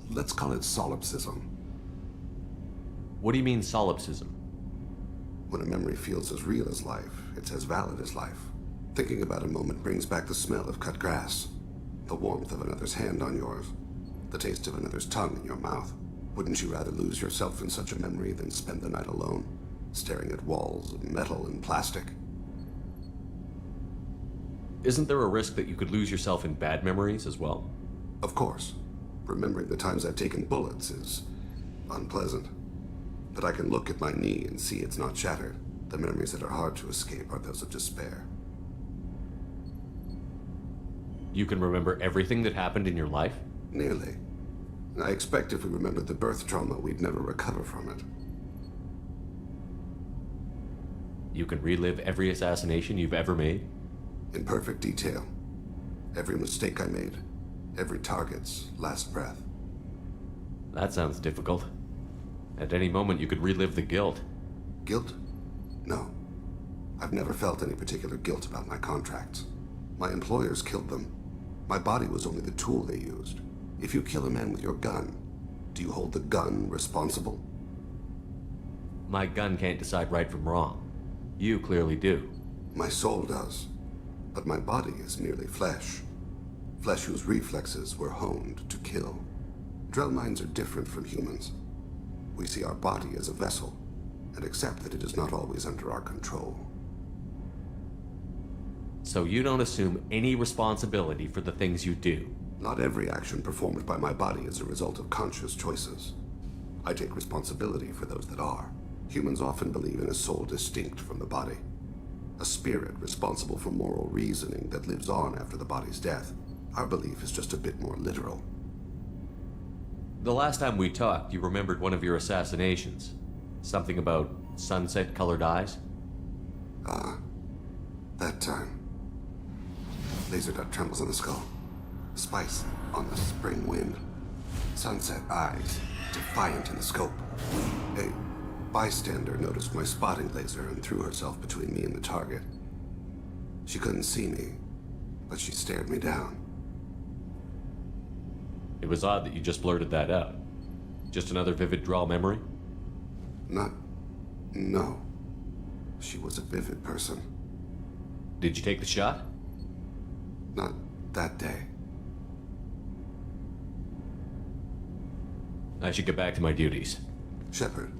let's call it solipsism. What do you mean, solipsism? When a memory feels as real as life, it's as valid as life. Thinking about a moment brings back the smell of cut grass, the warmth of another's hand on yours, the taste of another's tongue in your mouth. Wouldn't you rather lose yourself in such a memory than spend the night alone, staring at walls of metal and plastic? Isn't there a risk that you could lose yourself in bad memories as well? Of course. Remembering the times I've taken bullets is unpleasant. But I can look at my knee and see it's not shattered. The memories that are hard to escape are those of despair. You can remember everything that happened in your life? Nearly. I expect if we remembered the birth trauma, we'd never recover from it. You can relive every assassination you've ever made? In perfect detail. Every mistake I made. Every target's last breath. That sounds difficult. At any moment, you could relive the guilt. Guilt? No. I've never felt any particular guilt about my contracts. My employers killed them. My body was only the tool they used. If you kill a man with your gun, do you hold the gun responsible? My gun can't decide right from wrong. You clearly do. My soul does. But my body is merely flesh. Flesh whose reflexes were honed to kill. Drell minds are different from humans. We see our body as a vessel, and accept that it is not always under our control. So you don't assume any responsibility for the things you do? Not every action performed by my body is a result of conscious choices. I take responsibility for those that are. Humans often believe in a soul distinct from the body. A spirit responsible for moral reasoning that lives on after the body's death. Our belief is just a bit more literal. The last time we talked, you remembered one of your assassinations. Something about sunset-colored eyes? Ah, that time. Laser dot trembles on the skull. Spice on the spring wind. Sunset eyes, defiant in the scope. A bystander noticed my spotting laser and threw herself between me and the target. She couldn't see me, but she stared me down. It was odd that you just blurted that out. Just another vivid draw memory? No. She was a vivid person. Did you take the shot? Not that day. I should get back to my duties. Shepard,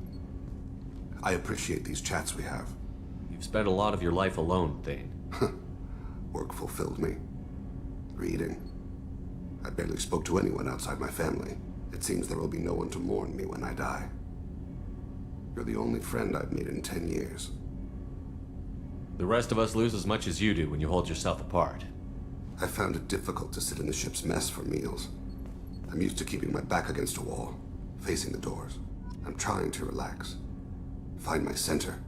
I appreciate these chats we have. You've spent a lot of your life alone, Thane. Work fulfilled me. Reading. I barely spoke to anyone outside my family. It seems there will be no one to mourn me when I die. You're the only friend I've made in 10 years. The rest of us lose as much as you do when you hold yourself apart. I found it difficult to sit in the ship's mess for meals. I'm used to keeping my back against a wall, facing the doors. I'm trying to relax. Find my center.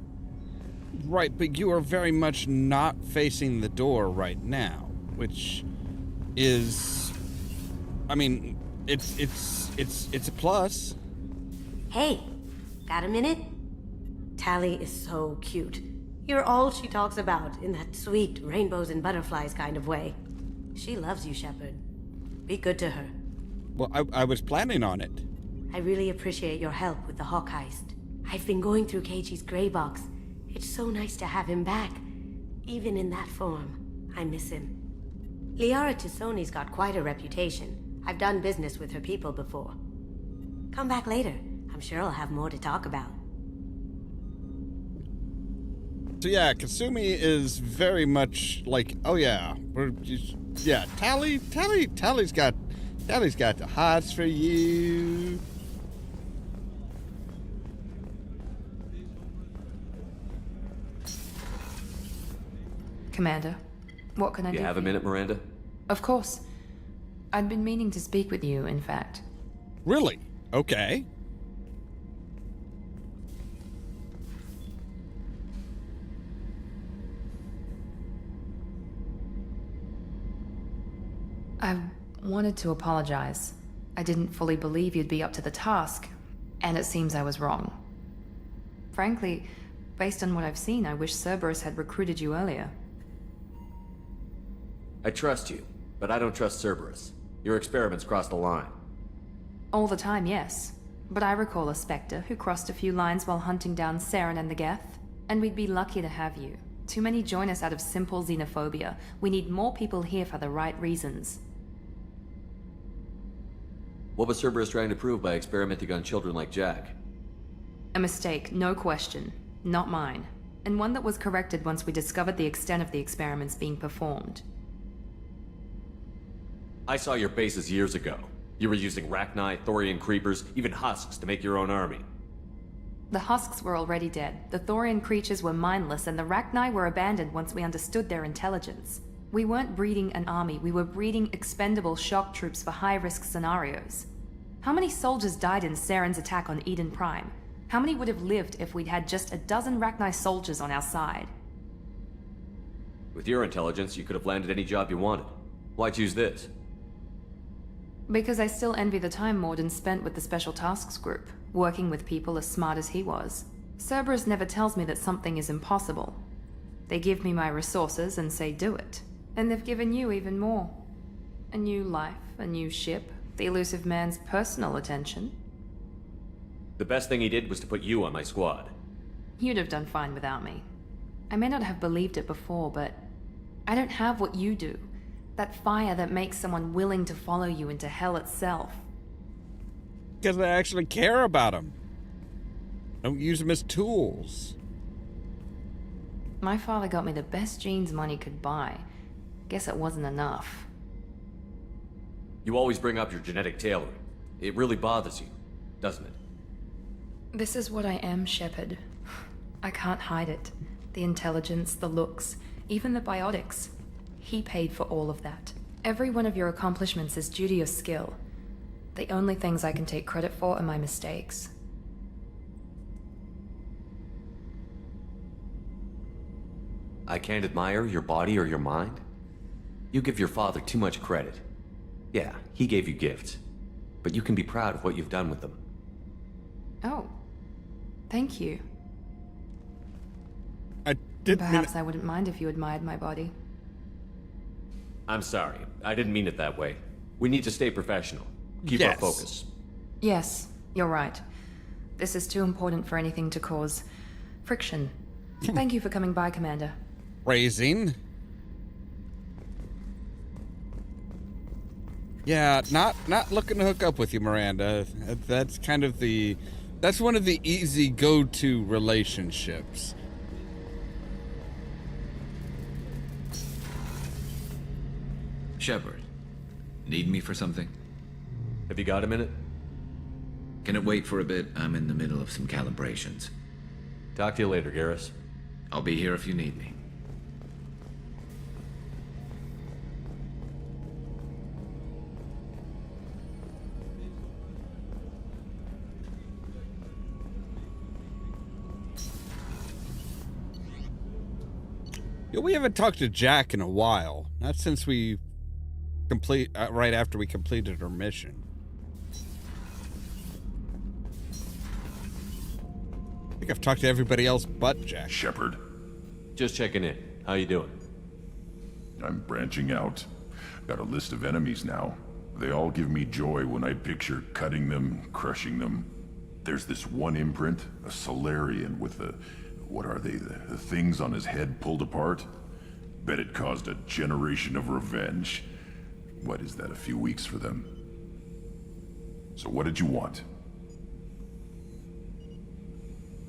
Right, but you are very much not facing the door right now, which is, I mean, it's a plus. Hey, got a minute? Tally is so cute. You're all she talks about in that sweet rainbows and butterflies kind of way. She loves you, Shepard. Be good to her. Well, I was planning on it. I really appreciate your help with the Hawk heist. I've been going through Keiichi's gray box. It's so nice to have him back. Even in that form, I miss him. Liara T'Soni's got quite a reputation. I've done business with her people before. Come back later. I'm sure I'll have more to talk about. So yeah, Kasumi is very much like, oh yeah, Tally's got the hots for you. Commander, what can I do? You have a minute, Miranda? Of course. I'd been meaning to speak with you, in fact. Really? Okay. I wanted to apologize. I didn't fully believe you'd be up to the task, and it seems I was wrong. Frankly, based on what I've seen, I wish Cerberus had recruited you earlier. I trust you, but I don't trust Cerberus. Your experiments crossed the line. All the time, yes. But I recall a Spectre who crossed a few lines while hunting down Saren and the Geth, and we'd be lucky to have you. Too many join us out of simple xenophobia. We need more people here for the right reasons. What was Cerberus trying to prove by experimenting on children like Jack? A mistake, no question. Not mine. And one that was corrected once we discovered the extent of the experiments being performed. I saw your bases years ago. You were using Rachni, Thorian creepers, even husks to make your own army. The husks were already dead, the Thorian creatures were mindless, and the Rachni were abandoned once we understood their intelligence. We weren't breeding an army, we were breeding expendable shock troops for high-risk scenarios. How many soldiers died in Saren's attack on Eden Prime? How many would have lived if we'd had just a dozen Rachni soldiers on our side? With your intelligence, you could have landed any job you wanted. Why choose this? Because I still envy the time Morden spent with the Special Tasks Group, working with people as smart as he was. Cerberus never tells me that something is impossible. They give me my resources and say do it. And they've given you even more. A new life, a new ship, the elusive man's personal attention. The best thing he did was to put you on my squad. You'd have done fine without me. I may not have believed it before, but I don't have what you do. That fire that makes someone willing to follow you into hell itself. Because I actually care about them. Don't use them as tools. My father got me the best jeans money could buy. Guess it wasn't enough. You always bring up your genetic tailoring. It really bothers you, doesn't it? This is what I am, Shepard. I can't hide it. The intelligence, the looks, even the biotics. He paid for all of that. Every one of your accomplishments is due to your skill. The only things I can take credit for are my mistakes. I can't admire your body or your mind? You give your father too much credit. Yeah, he gave you gifts. But you can be proud of what you've done with them. Oh. Thank you. Didn't Perhaps I wouldn't mind if you admired my body. I'm sorry. I didn't mean it that way. We need to stay professional. Keep our focus. Yes, you're right. This is too important for anything to cause friction. Thank you for coming by, Commander. Raising. Yeah, not looking to hook up with you, Miranda. That's kind of that's one of the easy go-to relationships. Shepard, need me for something? Have you got a minute? Can it wait for a bit? I'm in the middle of some calibrations. Talk to you later, Garrus. I'll be here if you need me. Yeah, we haven't talked to Jack in a while. Not since we right after we completed our mission. I think I've talked to everybody else but Jack. Shepard. Just checking in. How you doing? I'm branching out. Got a list of enemies now. They all give me joy when I picture cutting them, crushing them. There's this one imprint, a Solarian with the... what are they? The things on his head pulled apart? Bet it caused a generation of revenge. What is that, a few weeks for them? So what did you want?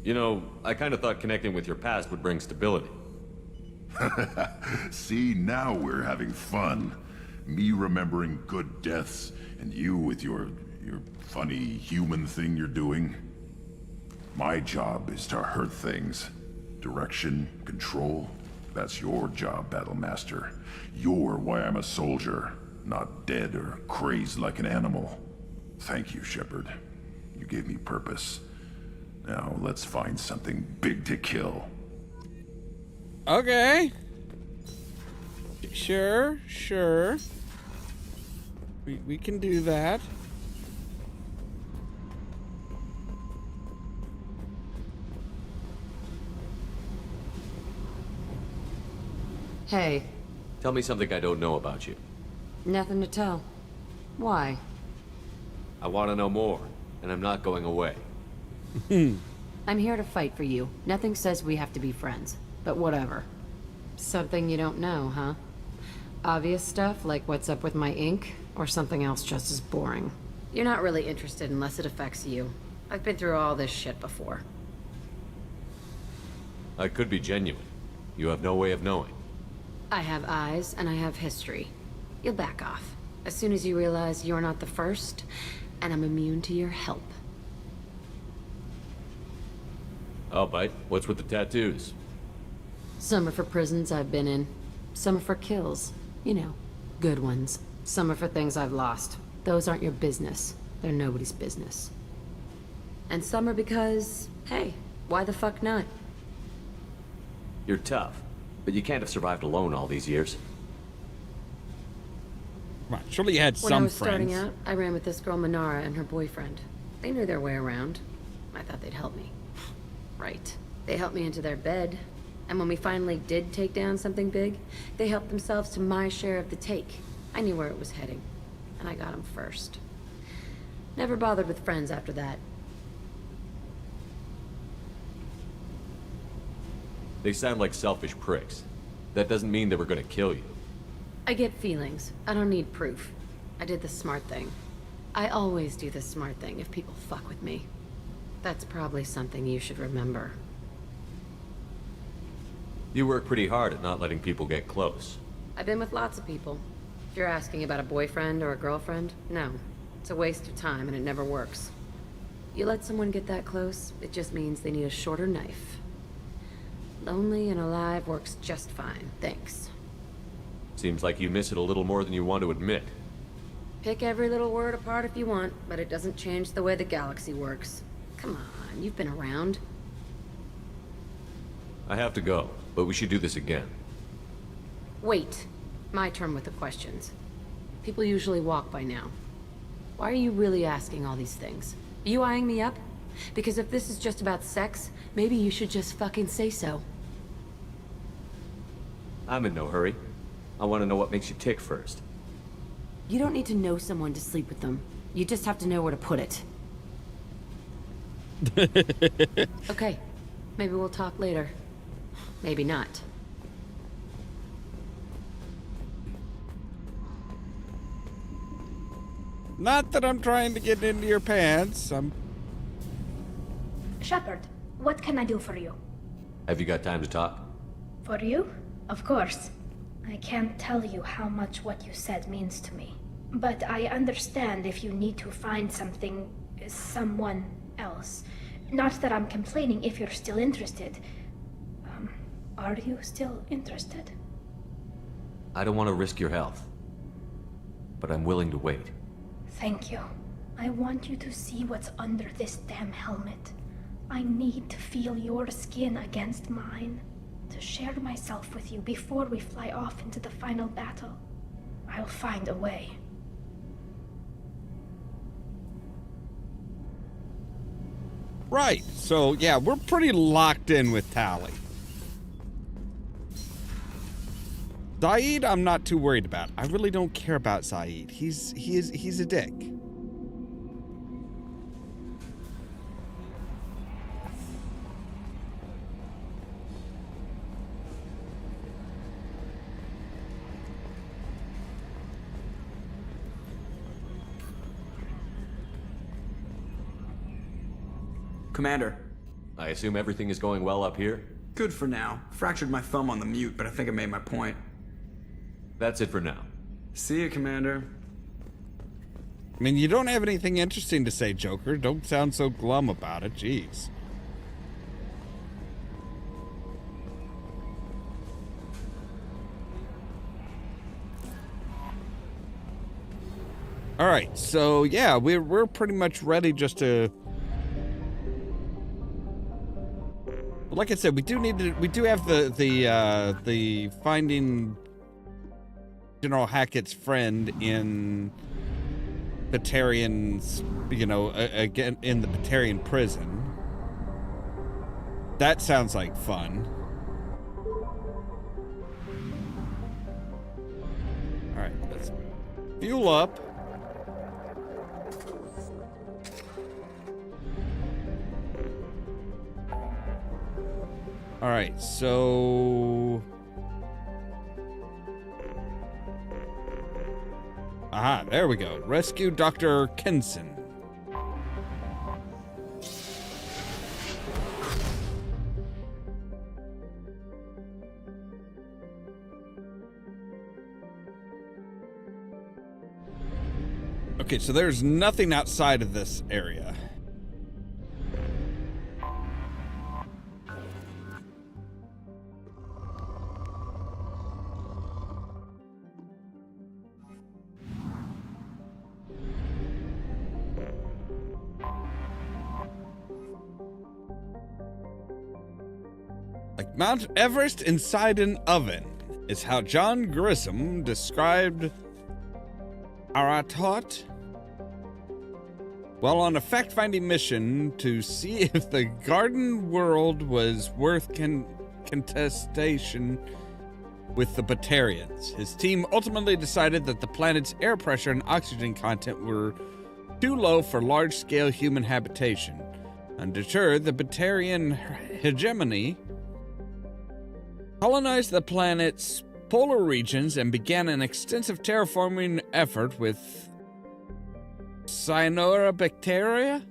You know, I kind of thought connecting with your past would bring stability. See, now we're having fun. Me remembering good deaths, and you with your funny human thing you're doing. My job is to hurt things. Direction, control, that's your job, Battlemaster. You're why I'm a soldier, not dead or crazed like an animal. Thank you, Shepard. You gave me purpose. Now, let's find something big to kill. Okay. Sure. We can do that. Hey. Tell me something I don't know about you. Nothing to tell. Why? I want to know more, and I'm not going away. I'm here to fight for you. Nothing says we have to be friends, but whatever. Something you don't know, huh? Obvious stuff, like what's up with my ink, or something else just as boring? You're not really interested unless it affects you. I've been through all this shit before. I could be genuine. You have no way of knowing. I have eyes, and I have history. You'll back off. As soon as you realize you're not the first, and I'm immune to your help. I'll bite. What's with the tattoos? Some are for prisons I've been in. Some are for kills. You know, good ones. Some are for things I've lost. Those aren't your business. They're nobody's business. And some are because, hey, why the fuck not? You're tough, but you can't have survived alone all these years. Come on, surely you had some friends. When I was starting out, I ran with this girl Manara and her boyfriend. They knew their way around. I thought they'd help me. Right. They helped me into their bed. And when we finally did take down something big, they helped themselves to my share of the take. I knew where it was heading. And I got them first. Never bothered with friends after that. They sound like selfish pricks. That doesn't mean they were gonna kill you. I get feelings. I don't need proof. I did the smart thing. I always do the smart thing if people fuck with me. That's probably something you should remember. You work pretty hard at not letting people get close. I've been with lots of people. If you're asking about a boyfriend or a girlfriend, no. It's a waste of time and it never works. You let someone get that close, it just means they need a shorter knife. Lonely and alive works just fine, thanks. Seems like you miss it a little more than you want to admit. Pick every little word apart if you want, but it doesn't change the way the galaxy works. Come on, you've been around. I have to go, but we should do this again. Wait. My turn with the questions. People usually walk by now. Why are you really asking all these things? Are you eyeing me up? Because if this is just about sex, maybe you should just fucking say so. I'm in no hurry. I want to know what makes you tick first. You don't need to know someone to sleep with them. You just have to know where to put it. Okay. Maybe we'll talk later. Maybe not. Not that I'm trying to get into your pants. Shepard, what can I do for you? Have you got time to talk? For you? Of course. I can't tell you how much what you said means to me. But I understand if you need to find someone else. Not that I'm complaining if you're still interested. Are you still interested? I don't want to risk your health. But I'm willing to wait. Thank you. I want you to see what's under this damn helmet. I need to feel your skin against mine. To share myself with you before we fly off into the final battle. I'll find a way. Right. So, yeah, we're pretty locked in with Tali. Zaid, I'm not too worried about. I really don't care about Zaid. He's a dick. Commander. I assume everything is going well up here? Good for now. Fractured my thumb on the mute, but I think I made my point. That's it for now. See you, Commander. I mean, you don't have anything interesting to say, Joker. Don't sound so glum about it. Jeez. All right, so yeah, we're pretty much ready just to. Like I said, we do have the finding General Hackett's friend in Batarian's, again in the Batarian prison. That sounds like fun. All right, let's fuel up. All right, so... Aha, there we go. Rescue Dr. Kenson. Okay, so there's nothing outside of this area. Like Mount Everest inside an oven is how John Grissom described Aratot while on a fact-finding mission to see if the garden world was worth contestation with the Batarians. His team ultimately decided that the planet's air pressure and oxygen content were too low for large-scale human habitation. Undeterred, the Batarian hegemony colonized the planet's polar regions and began an extensive terraforming effort with cyanobacteria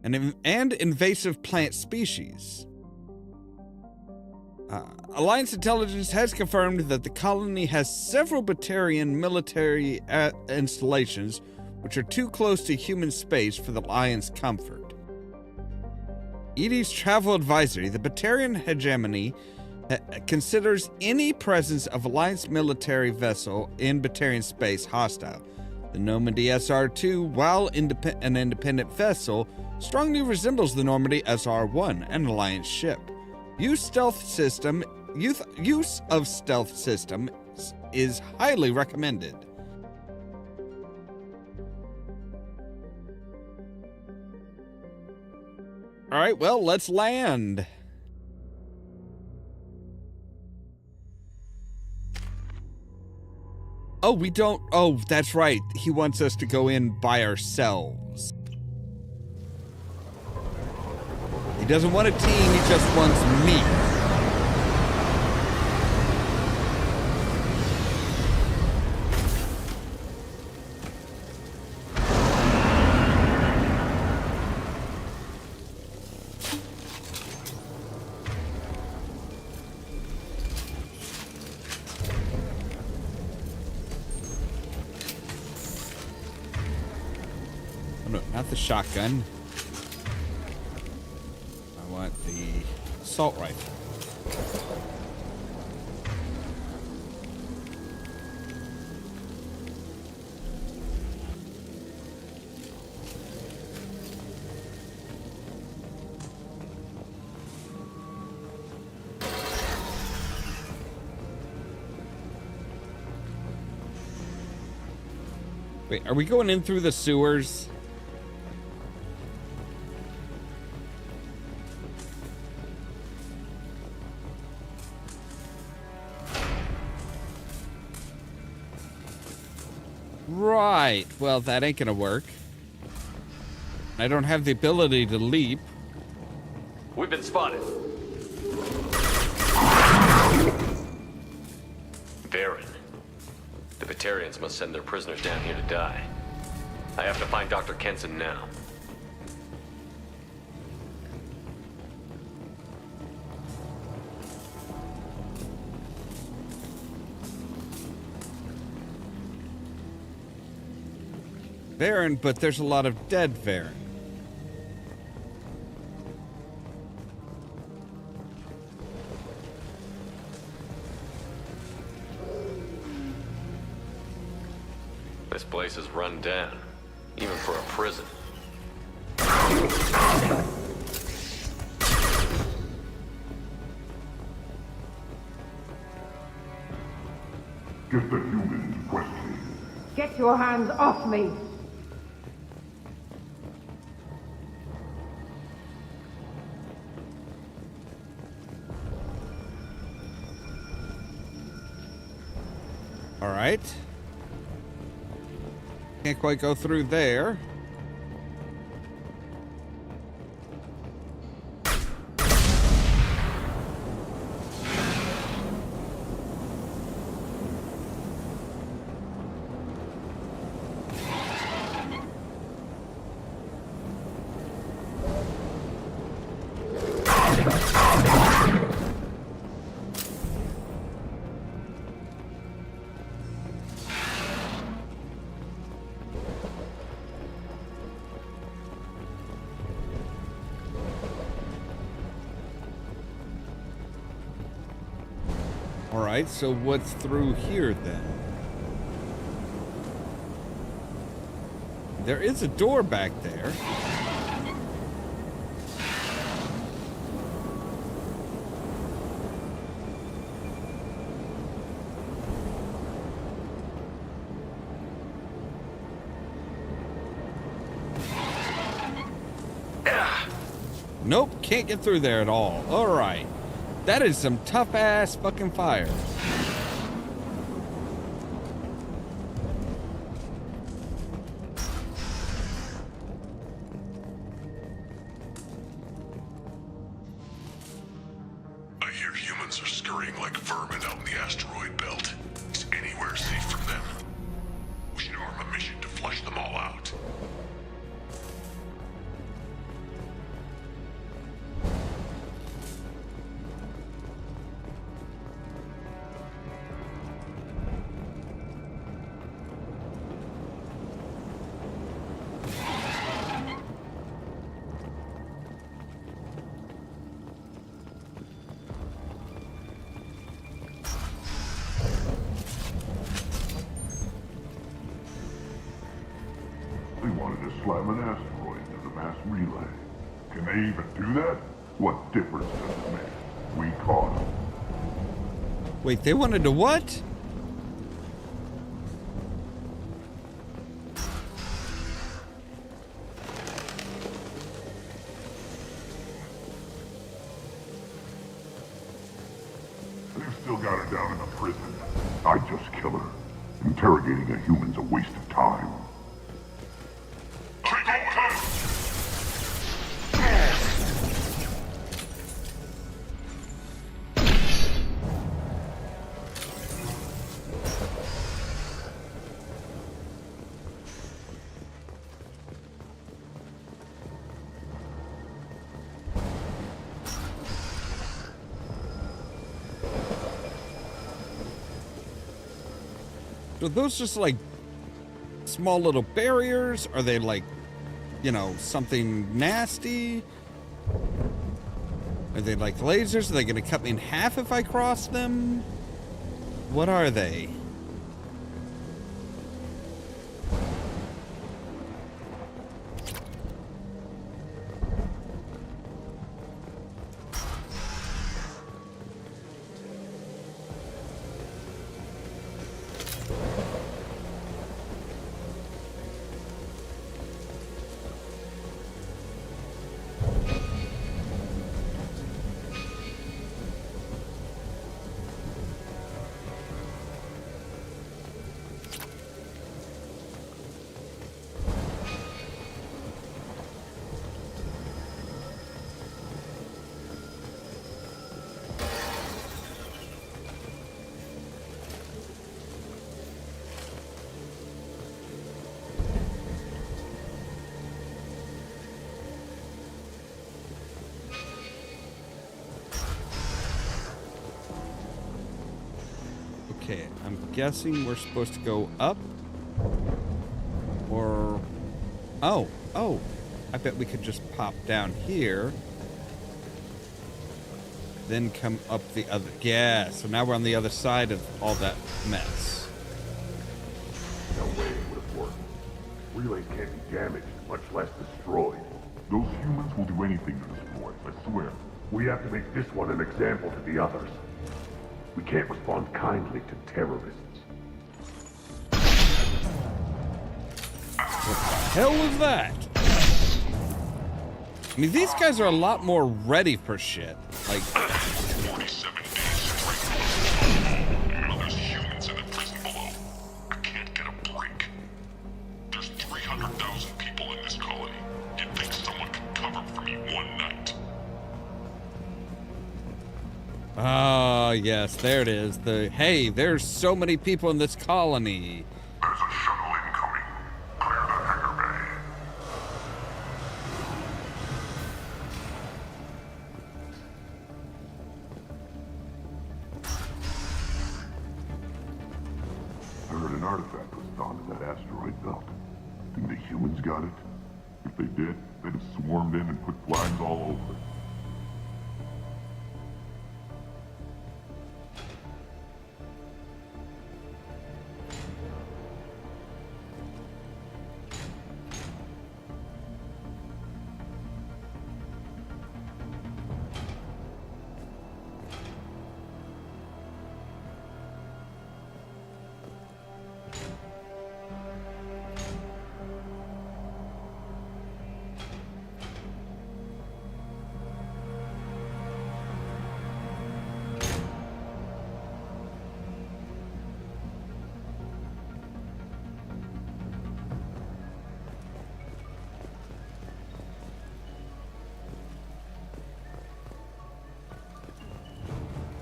and invasive plant species. Alliance intelligence has confirmed that the colony has several Batarian military installations which are too close to human space for the Alliance comfort. EDI's travel advisory. The Batarian hegemony considers any presence of Alliance military vessel in Batarian space hostile. The Normandy SR-2, while an independent vessel, strongly resembles the Normandy SR-1, an Alliance ship. Use of stealth system is highly recommended. All right, well, let's land. Oh, we don't. Oh, that's right. He wants us to go in by ourselves. He doesn't want a team, he just wants me. Not the shotgun. I want the assault rifle. Wait, are we going in through the sewers? Right, well, that ain't gonna work. I don't have the ability to leap. We've been spotted. Baron. The Batarians must send their prisoners down here to die. I have to find Dr. Kenson now. Varen, but there's a lot of dead Varen. This place is run down, even for a prison. Get the humans quickly. Get your hands off me! All right. Can't quite go through there. Alright, so what's through here then? There is a door back there. Nope, can't get through there at all. Alright. That is some tough ass fucking fire. I hear humans are scurrying like vermin out in the asteroid belt. Is anywhere safe from them? We should arm a mission to flush them all out. They wanted to slam an asteroid into the mass relay. Can they even do that? What difference does it make? We caught them. Wait, they wanted to what? They've still got her down in the prison. I'd just kill her. Interrogating a human's a waste of time. Are those just like small little barriers? Are they like, you know, something nasty? Are they like lasers? Are they going to cut me in half if I cross them? What are they? Okay, I'm guessing we're supposed to go up. Or... Oh, I bet we could just pop down here. Then come up the other... Yeah, so now we're on the other side of all that mess. No way it would have worked. Relays can't be damaged, much less destroyed. Those humans will do anything to destroy, I swear. We have to make this one an example to the others. We can't respond kindly to terrorists. What the hell was that? I mean, these guys are a lot more ready for shit. Like... 47 days straight. Now there's humans in the prison below. I can't get a break. There's 300,000 people in this colony. You'd think someone could cover for me one night. Ah, yes, there it is. Hey, there's so many people in this colony. There's a shuttle incoming. Clear the hangar bay. I heard an artifact was found in that asteroid belt. Think the humans got it? If they did, they'd have swarmed in and put flags all over it.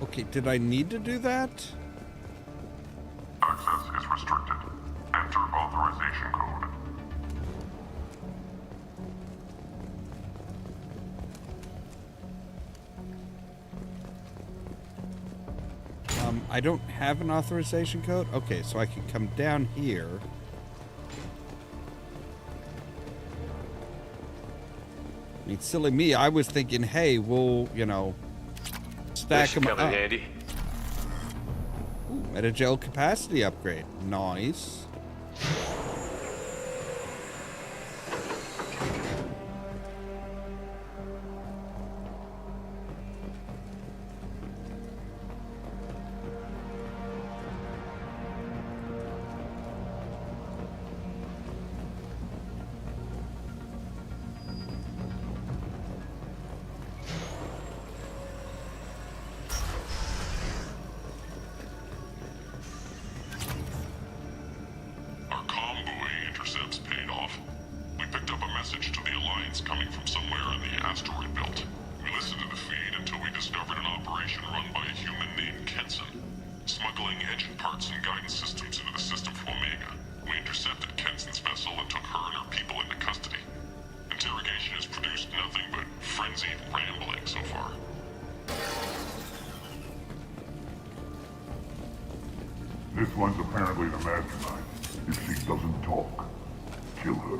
Okay, did I need to do that? Access is restricted. Enter authorization code. I don't have an authorization code? Okay, so I can come down here. I mean, silly me, I was thinking, hey, we'll, you know, stack them up. Handy. Ooh, metagel capacity upgrade. Nice. message to the Alliance coming from somewhere in the asteroid belt. We listened to the feed until we discovered an operation run by a human named Kenson, smuggling engine parts and guidance systems into the system from Omega. We intercepted Kenson's vessel and took her and her people into custody. Interrogation has produced nothing but frenzied rambling so far. This one's apparently the mastermind. If she doesn't talk, kill her.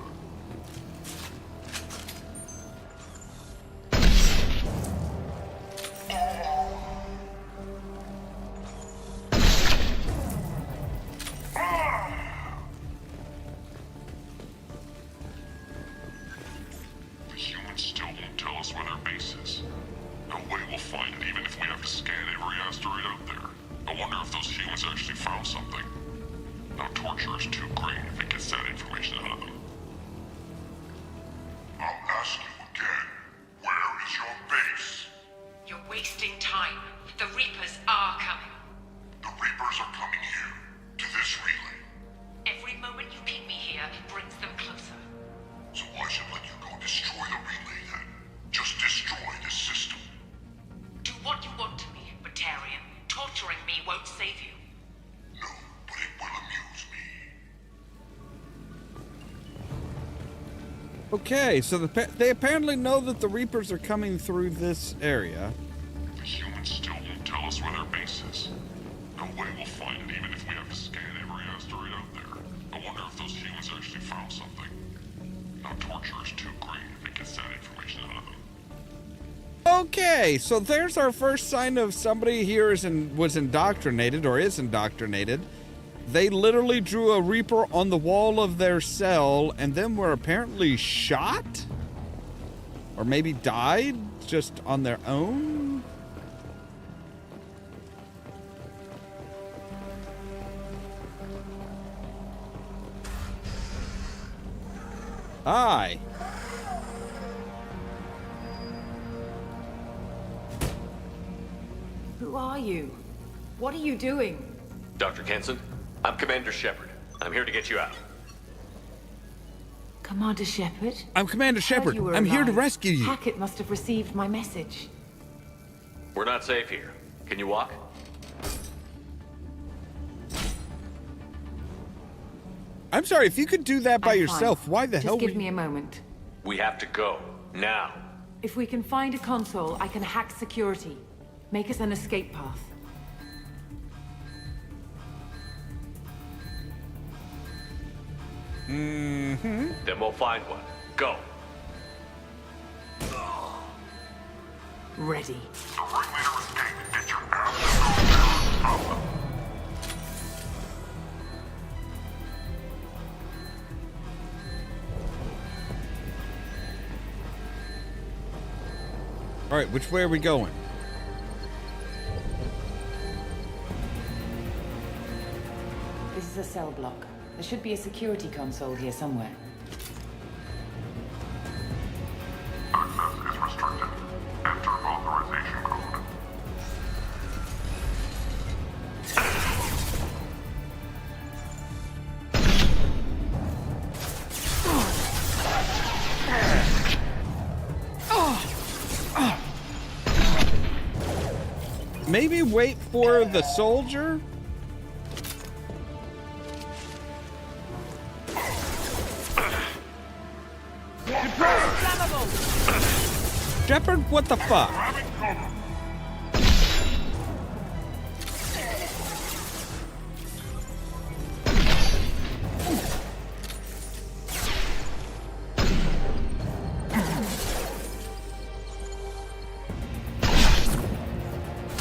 The humans still won't tell us where their base is. No way we'll find it even if we have to scan every asteroid out there. I wonder if those humans actually found something. Now torture is too great if it gets that information out of them. I'll ask you again. Where is your base? You're wasting time. The Reapers are coming. The Reapers are coming here, to this relay. Every moment you keep me here brings them closer. So I should let you go destroy the relay then? Just destroy this system. Do what you want to me, Batarian. Torturing me won't save you. No, but it will amuse me. Okay, so they apparently know that the Reapers are coming through this area. The humans still won't tell us where their base is. No way we'll find it even if we have to scan every asteroid out there. I wonder if those humans actually found something. Now torture is too great if it gets that information out of them. Okay, so there's our first sign of somebody here was indoctrinated or is indoctrinated. They literally drew a Reaper on the wall of their cell and then were apparently shot? Or maybe died just on their own? Hi. Who are you? What are you doing? Dr. Kenson, I'm Commander Shepard. I'm here to get you out. Commander Shepard? I'm Commander Shepard. You were I'm here to alive. rescue you. Hackett must have received my message. We're not safe here. Can you walk? I'm sorry, if you could do that by I'm yourself, fine. why the hell Just give me a moment. We have to go. Now. If we can find a console, I can hack security. Make us an escape path. Mm-hmm. Then we'll find one. Go. Ready. The ringleader escaped. Get your ass out. All right, which way are we going? This is a cell block. There should be a security console here somewhere. Access is restricted. Enter authorization code. Maybe wait for the soldier? Shepard, what the fuck?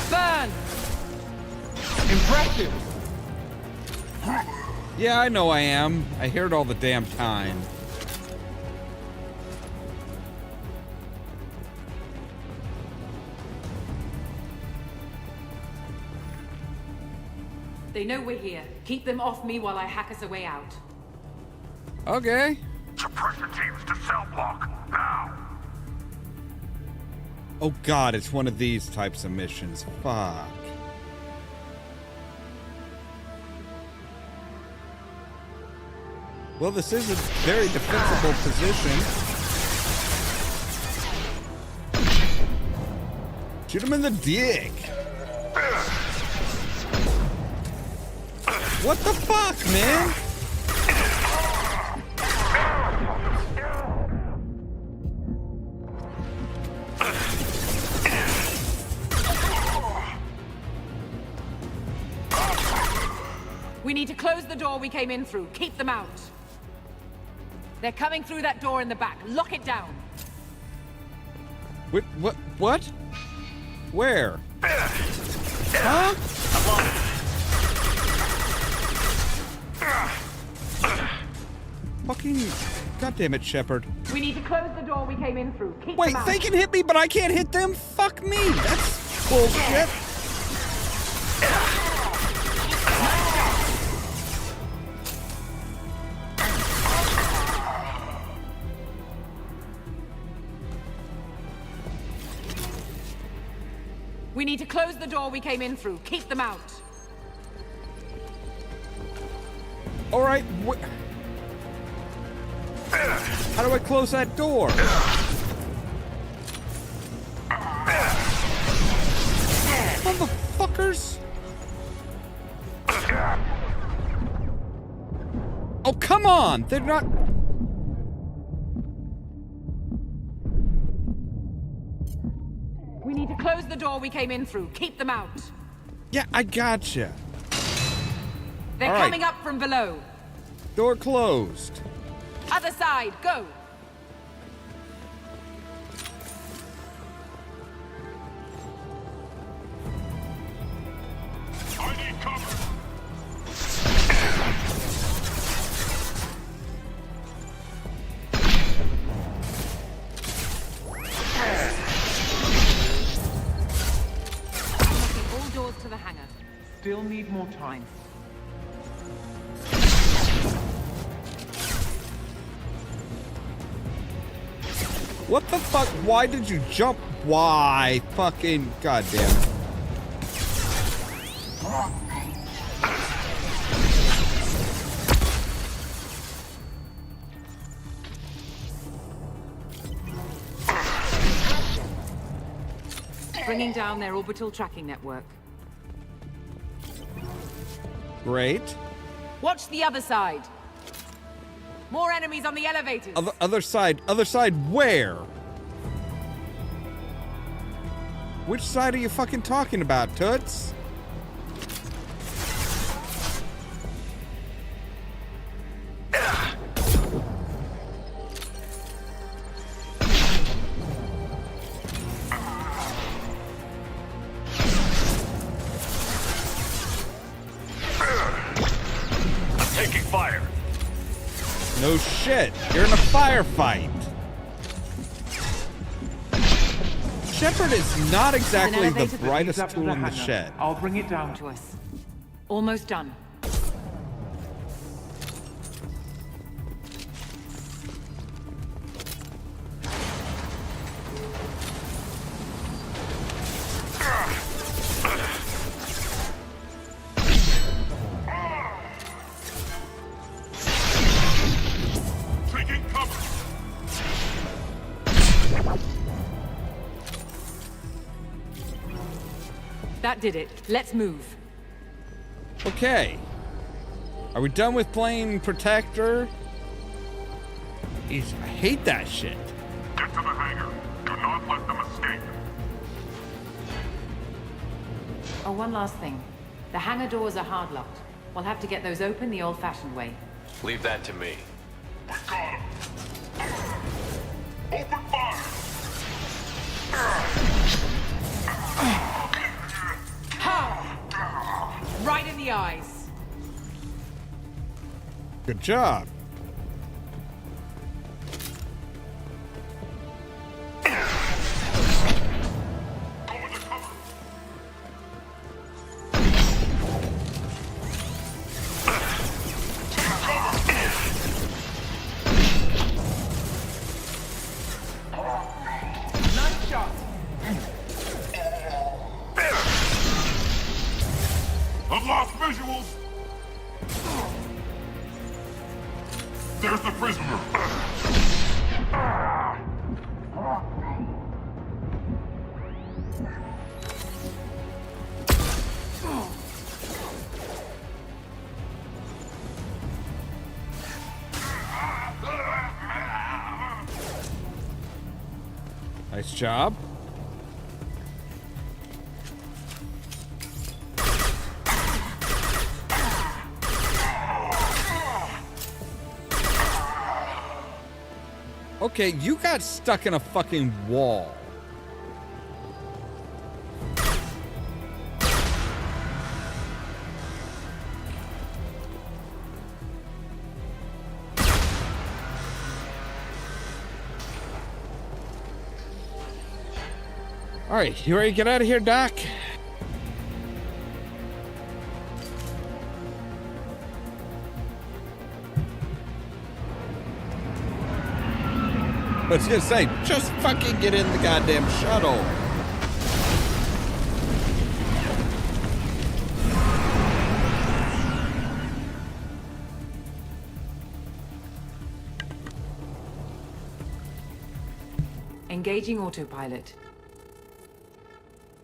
Burn! Impressive! Yeah, I know I am. I hear it all the damn time. They know we're here. Keep them off me while I hack us a way out. Okay. Suppressor teams to cell block, now! Oh god, it's one of these types of missions. Fuck. Well, this is a very defensible position. Shoot him in the dick. What the fuck, man? We need to close the door we came in through. Keep them out. They're coming through that door in the back. Lock it down. What? Where? Huh? Fucking goddamn it, Shepard. We need to close the door we came in through. Keep Wait, them out. they can hit me, but I can't hit them? Fuck me. That's bullshit. We need to close the door we came in through. Keep them out. All right. How do I close that door? Motherfuckers! Oh, come on! They're not... We need to close the door we came in through. Keep them out. Yeah, I gotcha. They're All right. coming up from below. Door closed. Other side, go. I need cover. All doors to the hangar. Still need more time. What the fuck? Why did you jump? Why? Fucking goddamn. Bringing down their orbital tracking network. Great. Watch the other side. More enemies on the elevators. Other side where? Which side are you fucking talking about, Toots? I'm taking fire. No shit. You're in a firefight. Shepard is not exactly the brightest tool in the shed. I'll bring it down to us. Almost done. Taking cover. That did it. Let's move. Okay. Are we done with playing Protector? I hate that shit. Get to the hangar. Do not let them escape. Oh, one last thing. The hangar doors are hard locked. We'll have to get those open the old-fashioned way. Leave that to me. We got him. Open fire. Ha! Right in the eyes. Good job. Nice shot. I've lost visuals. There's the prisoner. Nice job. Okay, you got stuck in a fucking wall. All right, you ready to get out of here, Doc? I was gonna say, just fucking get in the goddamn shuttle. Engaging autopilot.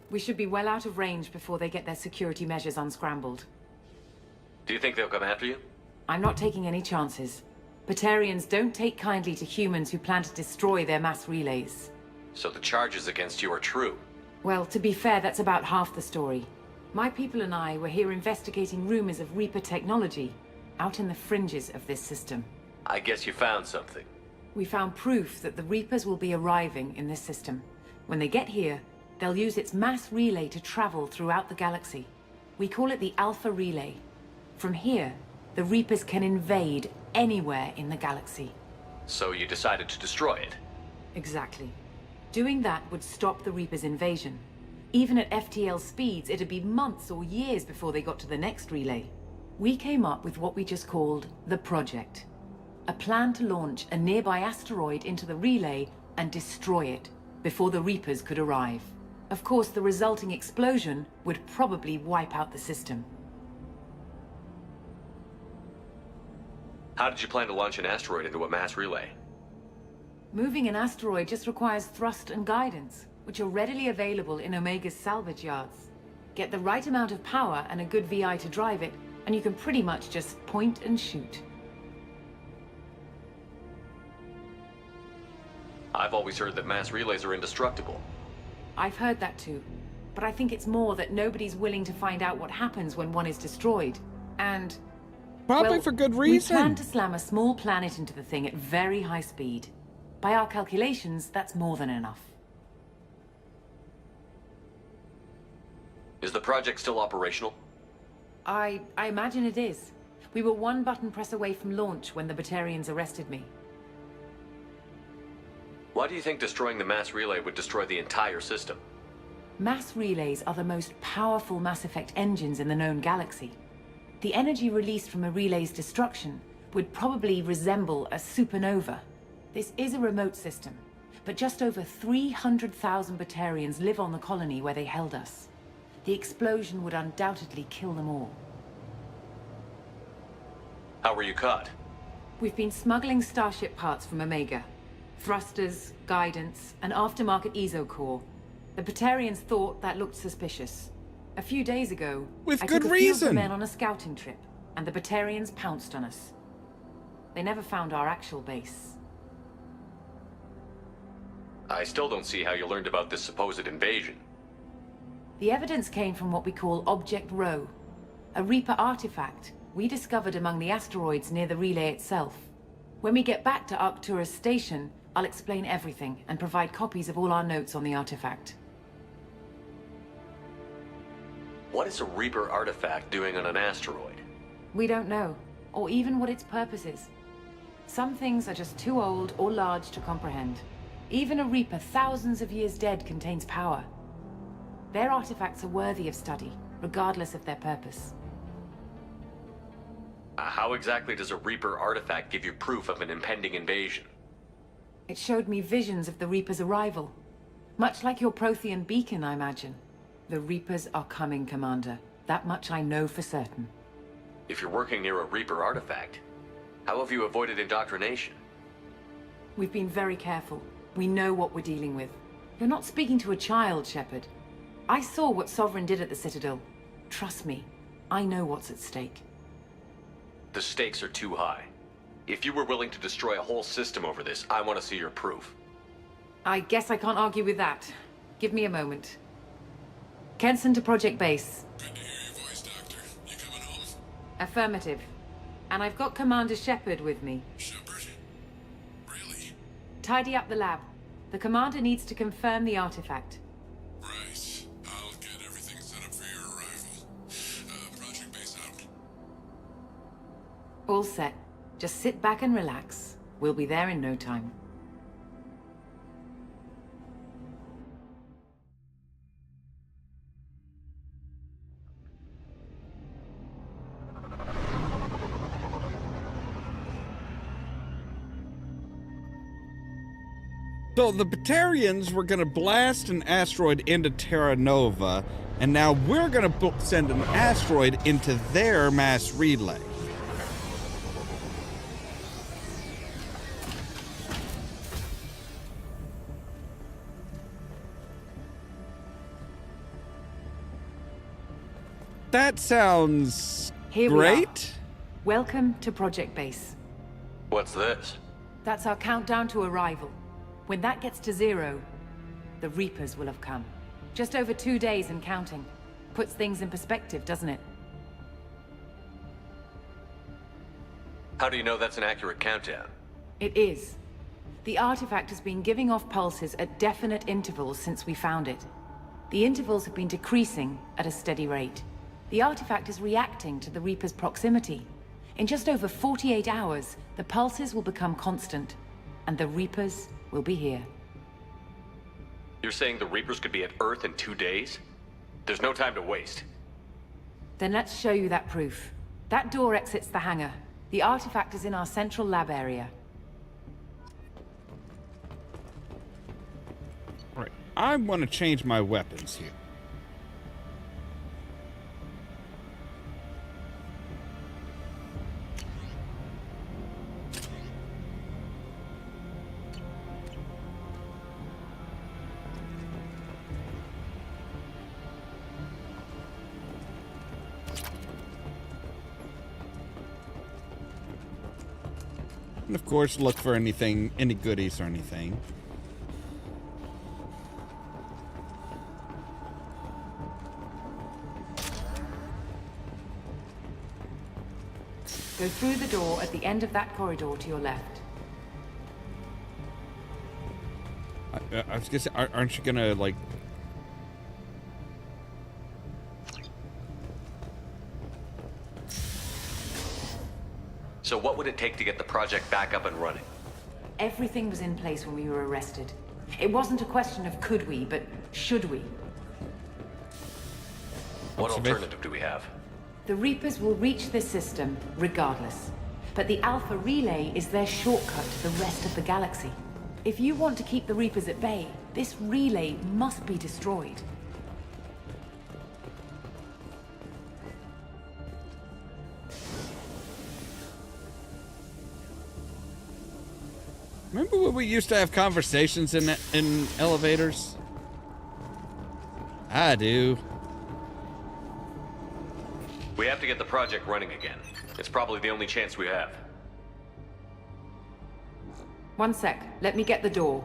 We should be well out of range before they get their security measures unscrambled. Do you think they'll come after you? I'm not taking any chances. Batarians don't take kindly to humans who plan to destroy their mass relays. So the charges against you are true? Well, to be fair, that's about half the story. My people and I were here investigating rumors of Reaper technology, out in the fringes of this system. I guess you found something. We found proof that the Reapers will be arriving in this system. When they get here, they'll use its mass relay to travel throughout the galaxy. We call it the Alpha Relay. From here, the Reapers can invade anywhere in the galaxy. So you decided to destroy it? Exactly. Doing that would stop the Reapers' invasion. Even at FTL speeds, it'd be months or years before they got to the next relay. We came up with what we just called the Project. A plan to launch a nearby asteroid into the relay and destroy it before the Reapers could arrive. Of course, the resulting explosion would probably wipe out the system. How did you plan to launch an asteroid into a mass relay? Moving an asteroid just requires thrust and guidance, which are readily available in Omega's salvage yards. Get the right amount of power and a good VI to drive it, and you can pretty much just point and shoot. I've always heard that mass relays are indestructible. I've heard that too, but I think it's more that nobody's willing to find out what happens when one is destroyed. And... probably well, for good reason. We plan to slam a small planet into the thing at very high speed. By our calculations, that's more than enough. Is the project still operational? I imagine it is. We were one button press away from launch when the Batarians arrested me. Why do you think destroying the mass relay would destroy the entire system? Mass relays are the most powerful Mass Effect engines in the known galaxy. The energy released from a relay's destruction would probably resemble a supernova. This is a remote system, but just over 300,000 Batarians live on the colony where they held us. The explosion would undoubtedly kill them all. How were you caught? We've been smuggling Starship parts from Omega. Thrusters, guidance, and aftermarket EZO core. The Batarians thought that looked suspicious. A few days ago, with I good took a few of the reason, men on a scouting trip, and the Batarians pounced on us. They never found our actual base. I still don't see how you learned about this supposed invasion. The evidence came from what we call Object Rho, a Reaper artifact we discovered among the asteroids near the relay itself. When we get back to Arcturus Station, I'll explain everything and provide copies of all our notes on the artifact. What is a Reaper artifact doing on an asteroid? We don't know, or even what its purpose is. Some things are just too old or large to comprehend. Even a Reaper thousands of years dead contains power. Their artifacts are worthy of study, regardless of their purpose. How exactly does a Reaper artifact give you proof of an impending invasion? It showed me visions of the Reaper's arrival. Much like your Prothean beacon, I imagine. The Reapers are coming, Commander. That much I know for certain. If you're working near a Reaper artifact, how have you avoided indoctrination? We've been very careful. We know what we're dealing with. You're not speaking to a child, Shepard. I saw what Sovereign did at the Citadel. Trust me, I know what's at stake. The stakes are too high. If you were willing to destroy a whole system over this, I want to see your proof. I guess I can't argue with that. Give me a moment. Kenson to Project Base. Good to hear your voice, Doctor. You coming home? Affirmative. And I've got Commander Shepard with me. Shepard? Really? Tidy up the lab. The Commander needs to confirm the artifact. Right. I'll get everything set up for your arrival. Project Base out. All set. Just sit back and relax. We'll be there in no time. So the Batarians were going to blast an asteroid into Terra Nova, and now we're going to send an asteroid into their mass relay. That sounds Here great. We are. Welcome to Project Base. What's this? That's our countdown to arrival. When that gets to 0, the Reapers will have come. Just over 2 days and counting. Puts things in perspective, doesn't it? How do you know that's an accurate countdown? It is. The artifact has been giving off pulses at definite intervals since we found it. The intervals have been decreasing at a steady rate. The artifact is reacting to the Reaper's proximity. In just over 48 hours, the pulses will become constant, and the Reapers will be here. You're saying the Reapers could be at Earth in 2 days? There's no time to waste. Then let's show you that proof. That door exits the hangar. The artifact is in our central lab area. Right. I want to change my weapons here. And of course, look for anything, any goodies or anything. Go through the door at the end of that corridor to your left. I was gonna say, aren't you gonna, like... So what would it take to get the project back up and running? Everything was in place when we were arrested. It wasn't a question of could we, but should we. What alternative do we have? The Reapers will reach this system regardless. But the Alpha Relay is their shortcut to the rest of the galaxy. If you want to keep the Reapers at bay, this relay must be destroyed. Remember when we used to have conversations in elevators? I do. We have to get the project running again. It's probably the only chance we have. One sec. Let me get the door.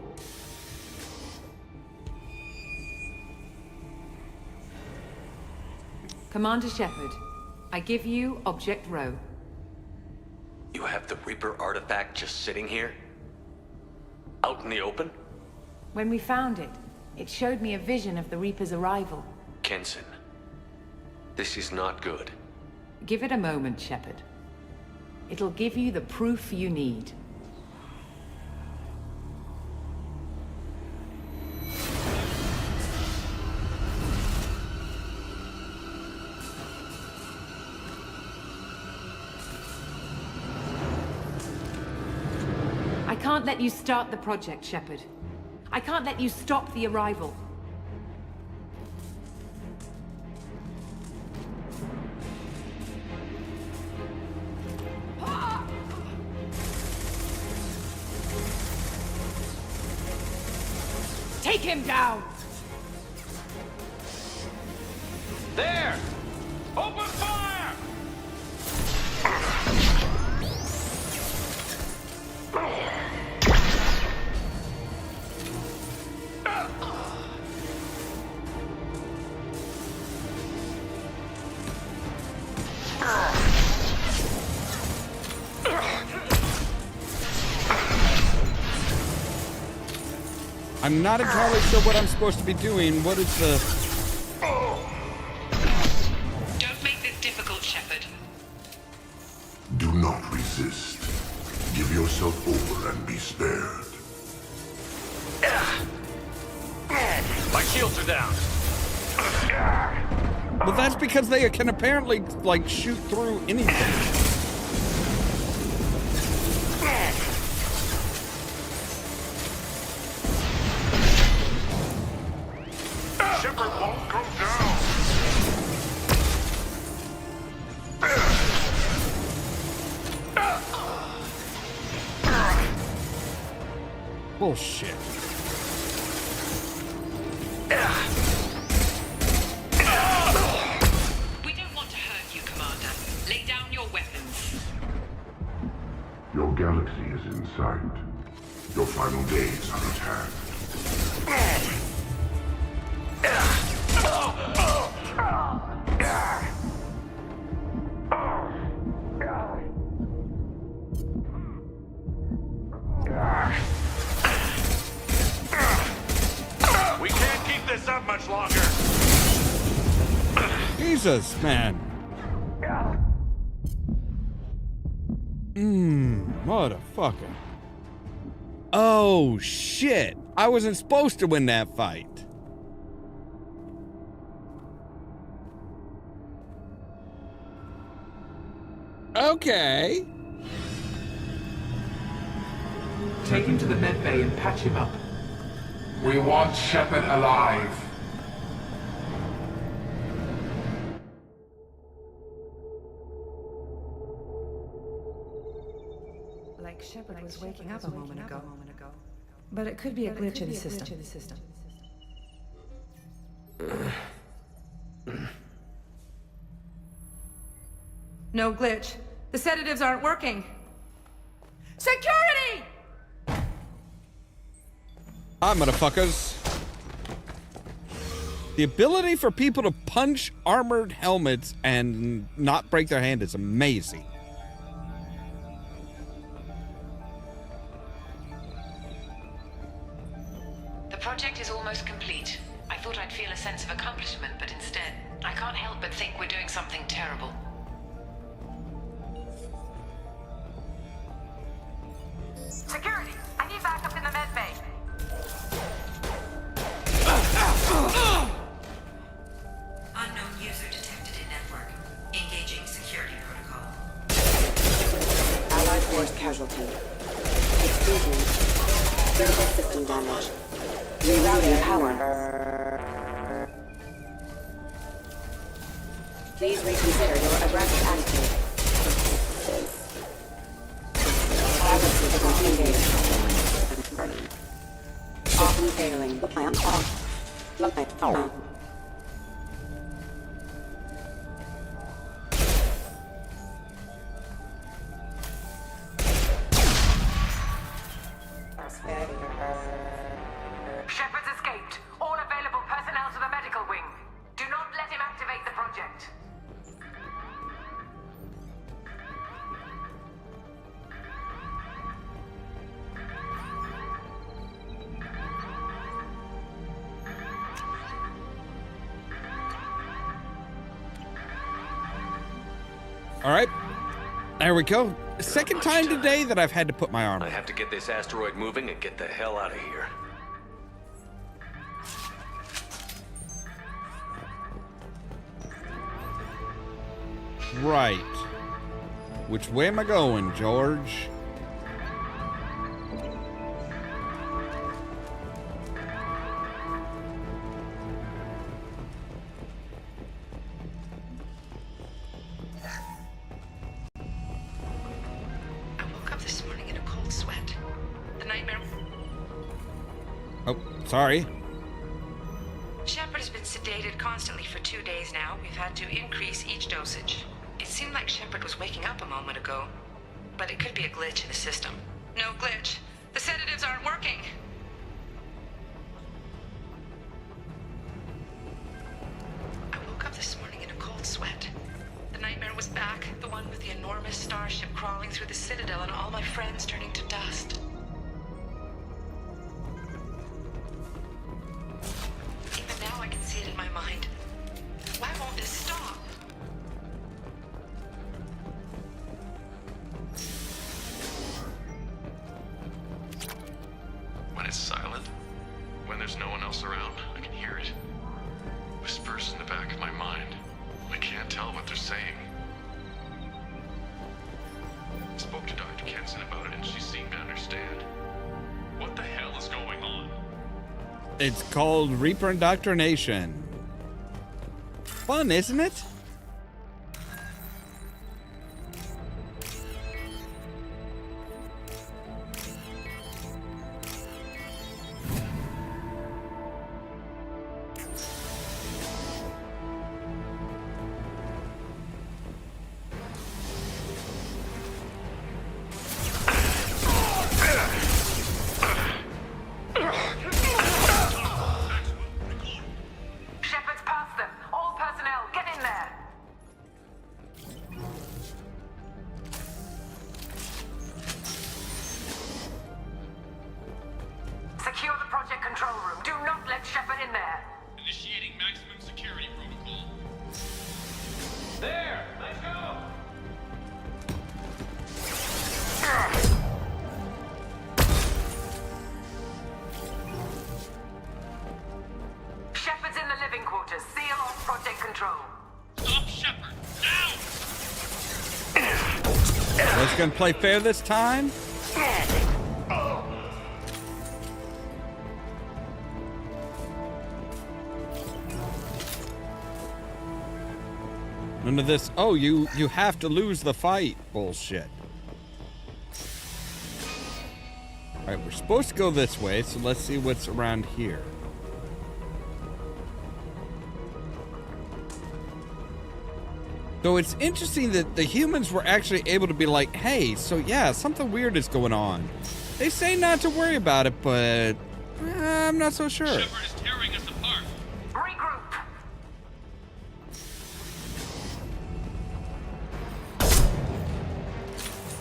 Commander Shepard, I give you Object Rho. You have the Reaper artifact just sitting here? Out in the open? When we found it, it showed me a vision of the Reaper's arrival. Kenson, this is not good. Give it a moment, Shepard. It'll give you the proof you need. I can't let you start the project, Shepard. I can't let you stop the arrival. Take him down! There! Open fire! I'm not entirely sure what I'm supposed to be doing. What is the... Don't make this difficult, Shepard. Do not resist. Give yourself over and be spared. My shields are down. Well, that's because they can apparently, like, shoot through anything. Shepard won't go down. Bullshit. We don't want to hurt you, Commander. Lay down your weapons. Your galaxy is in sight. Your final days are at hand. We can't keep this up much longer. Jesus, man. Motherfucker. Oh, shit. I wasn't supposed to win that fight. Okay. Take him to the med bay and patch him up. We want Shepard alive. Like Shepard was waking up a moment ago. But it could be a glitch in the system. No glitch. The sedatives aren't working. Security! Hi, motherfuckers. The ability for people to punch armored helmets and not break their hand is amazing. The project is almost complete. I thought I'd feel a sense of accomplishment, but instead, I can't help but think we're doing something terrible. Security! I need backup in the med bay. Unknown user detected in network. Engaging security protocol. Allied force casualty. Explosion. Critical system damage. Rerouting power. Please reconsider your aggressive attitude. Often failing. Plant off. Shepard's escaped. All available personnel to the medical wing. Do not let him activate the project. All right. There we go. Second time today that I've had to put my arm I on. have to get this asteroid moving and get the hell out of here. Right. Which way am I going, George? I woke up this morning in a cold sweat. The nightmare... Oh, sorry. Shepard has been sedated constantly for 2 days now. We've had to increase each dosage. It seemed like Shepard was waking up a moment ago, but it could be a glitch in the system. No glitch. The sedatives aren't working. friends turning to dust. Even now I can see it in my mind. Why won't this stop? When it's silent, when there's no one else around, I can hear it. Whispers in the back of my mind. I can't tell what they're saying. I spoke to Dr. Kenson about it and she seemed to understand. What the hell is going on? It's called Reaper Indoctrination. Fun, isn't it? Shepard's past them. All personnel, get in there. Secure the project control room. Do not let Shepard in there. Initiating maximum security protocol. There! Let's go! Shepard's in the living quarters. Seal off project control. Stop Shepard! Now! Let's gonna play fair this time. None of this, oh, you have to lose the fight bullshit. Alright, we're supposed to go this way, so let's see what's around here. So it's interesting that the humans were actually able to be like, hey, so yeah, something weird is going on. They say not to worry about it, but I'm not so sure. Shepard is tearing us apart. Regroup.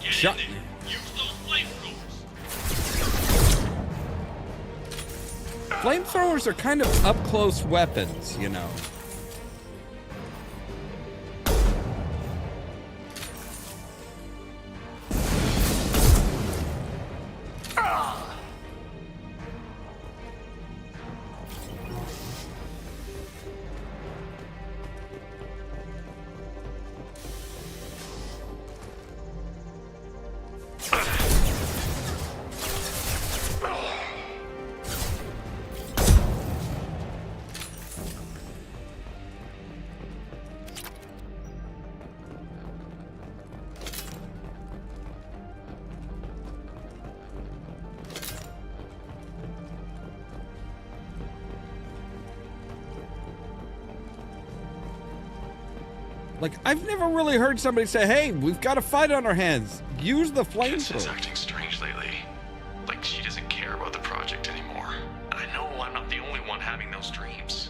Get Shut. in there. Use those flamethrowers. Flamethrowers are kind of up-close weapons, you know. Like, I've never really heard somebody say, hey, we've got a fight on our hands. Use the Kenson's flamethrower. acting strange lately. Like she doesn't care about the project anymore. And I know I'm not the only one having those dreams.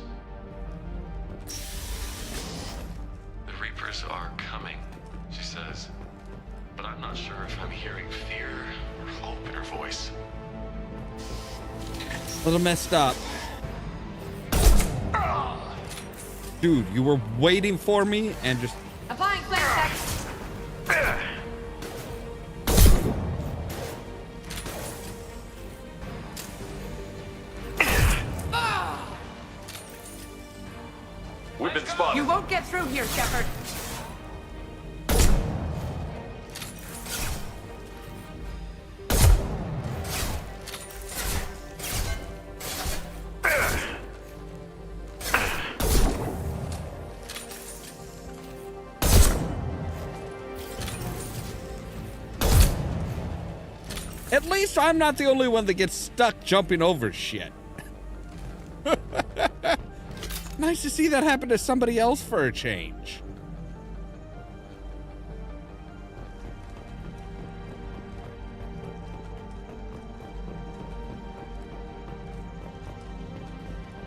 The Reapers are coming, she says. But I'm not sure if I'm hearing fear or hope in her voice. A little messed up. Dude, you were waiting for me and just... Applying flame tech. We've been spotted. You won't get through here, Shepard. At least I'm not the only one that gets stuck jumping over shit. Nice to see that happen to somebody else for a change.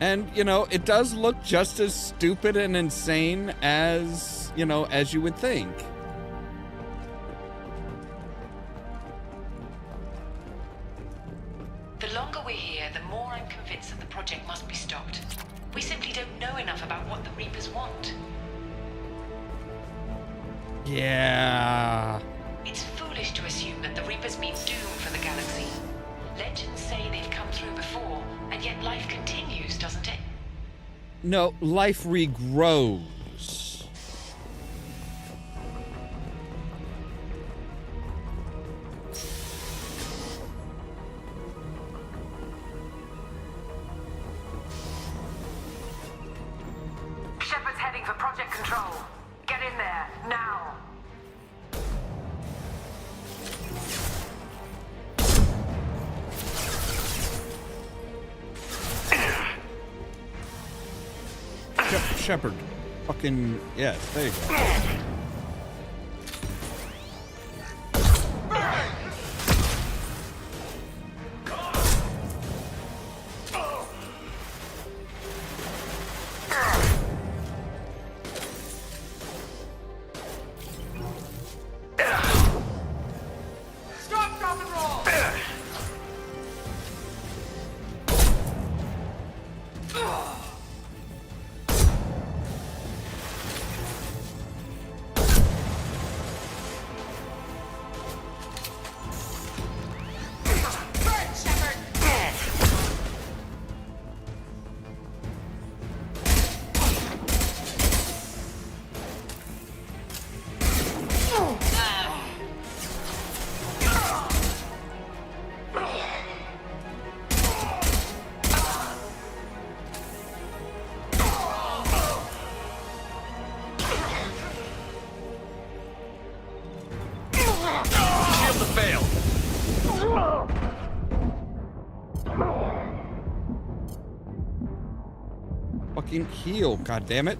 And, you know, it does look just as stupid and insane as, you know, as you would think. here, the more I'm convinced that the project must be stopped. We simply don't know enough about what the Reapers want. Yeah. It's foolish to assume that the Reapers mean doom for the galaxy. Legends say they've come through before, and yet life continues, doesn't it? No, life regrows. Shepard's heading for Project Control. Get in there, now! Shepard. Fucking, yes, there you go. Stop, drop, and roll! Shield to fail. Fucking heal, goddammit.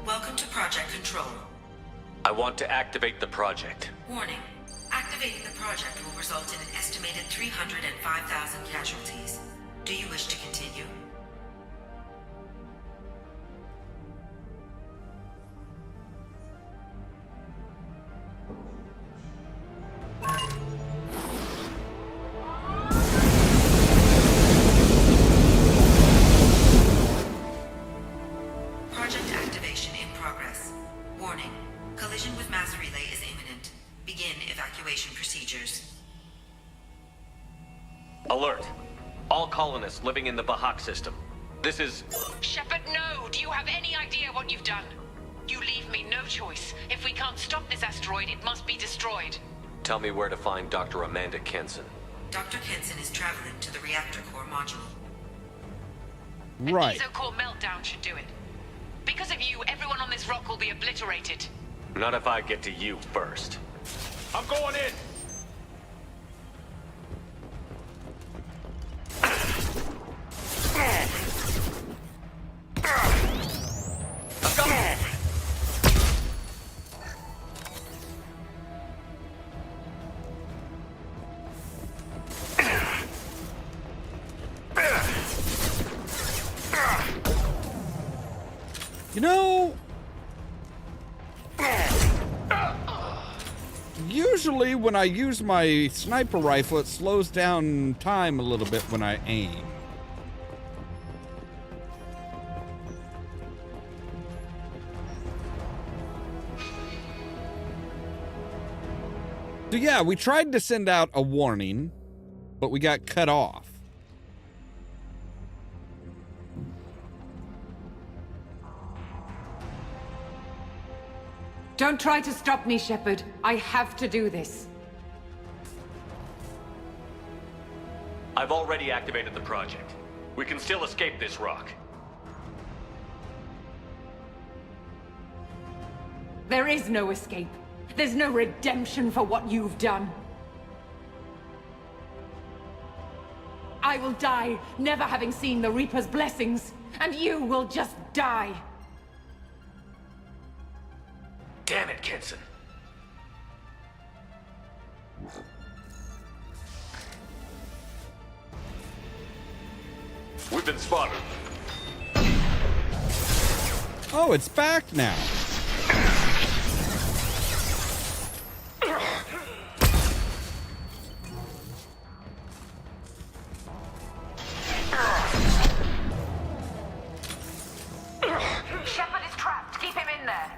Welcome to Project Control. I want to activate the project. Warning. Activating the project will result in an estimated 305,000 casualties. Do you wish to continue? Project activation in progress. Warning. Collision with mass relay is imminent. Begin evacuation procedures. Alert. All colonists living in the Bahak system. This is... Shepard, no! Do you have any idea what you've done? You leave me no choice. If we can't stop this asteroid, it must be destroyed. Tell me where to find Dr. Amanda Kenson. Dr. Kenson is traveling to the reactor core module. Right. An ESO-core meltdown should do it. Because of you, everyone on this rock will be obliterated. Not if I get to you first. I'm going in. You know, usually when I use my sniper rifle, it slows down time a little bit when I aim. So yeah, we tried to send out a warning, but we got cut off. Don't try to stop me, Shepard. I have to do this. I've already activated the project. We can still escape this rock. There is no escape. There's no redemption for what you've done. I will die, never having seen the Reaper's blessings. And you will just die. Damn it, Kenson. We've been spotted. Oh, it's back now. Shepard is trapped. Keep him in there.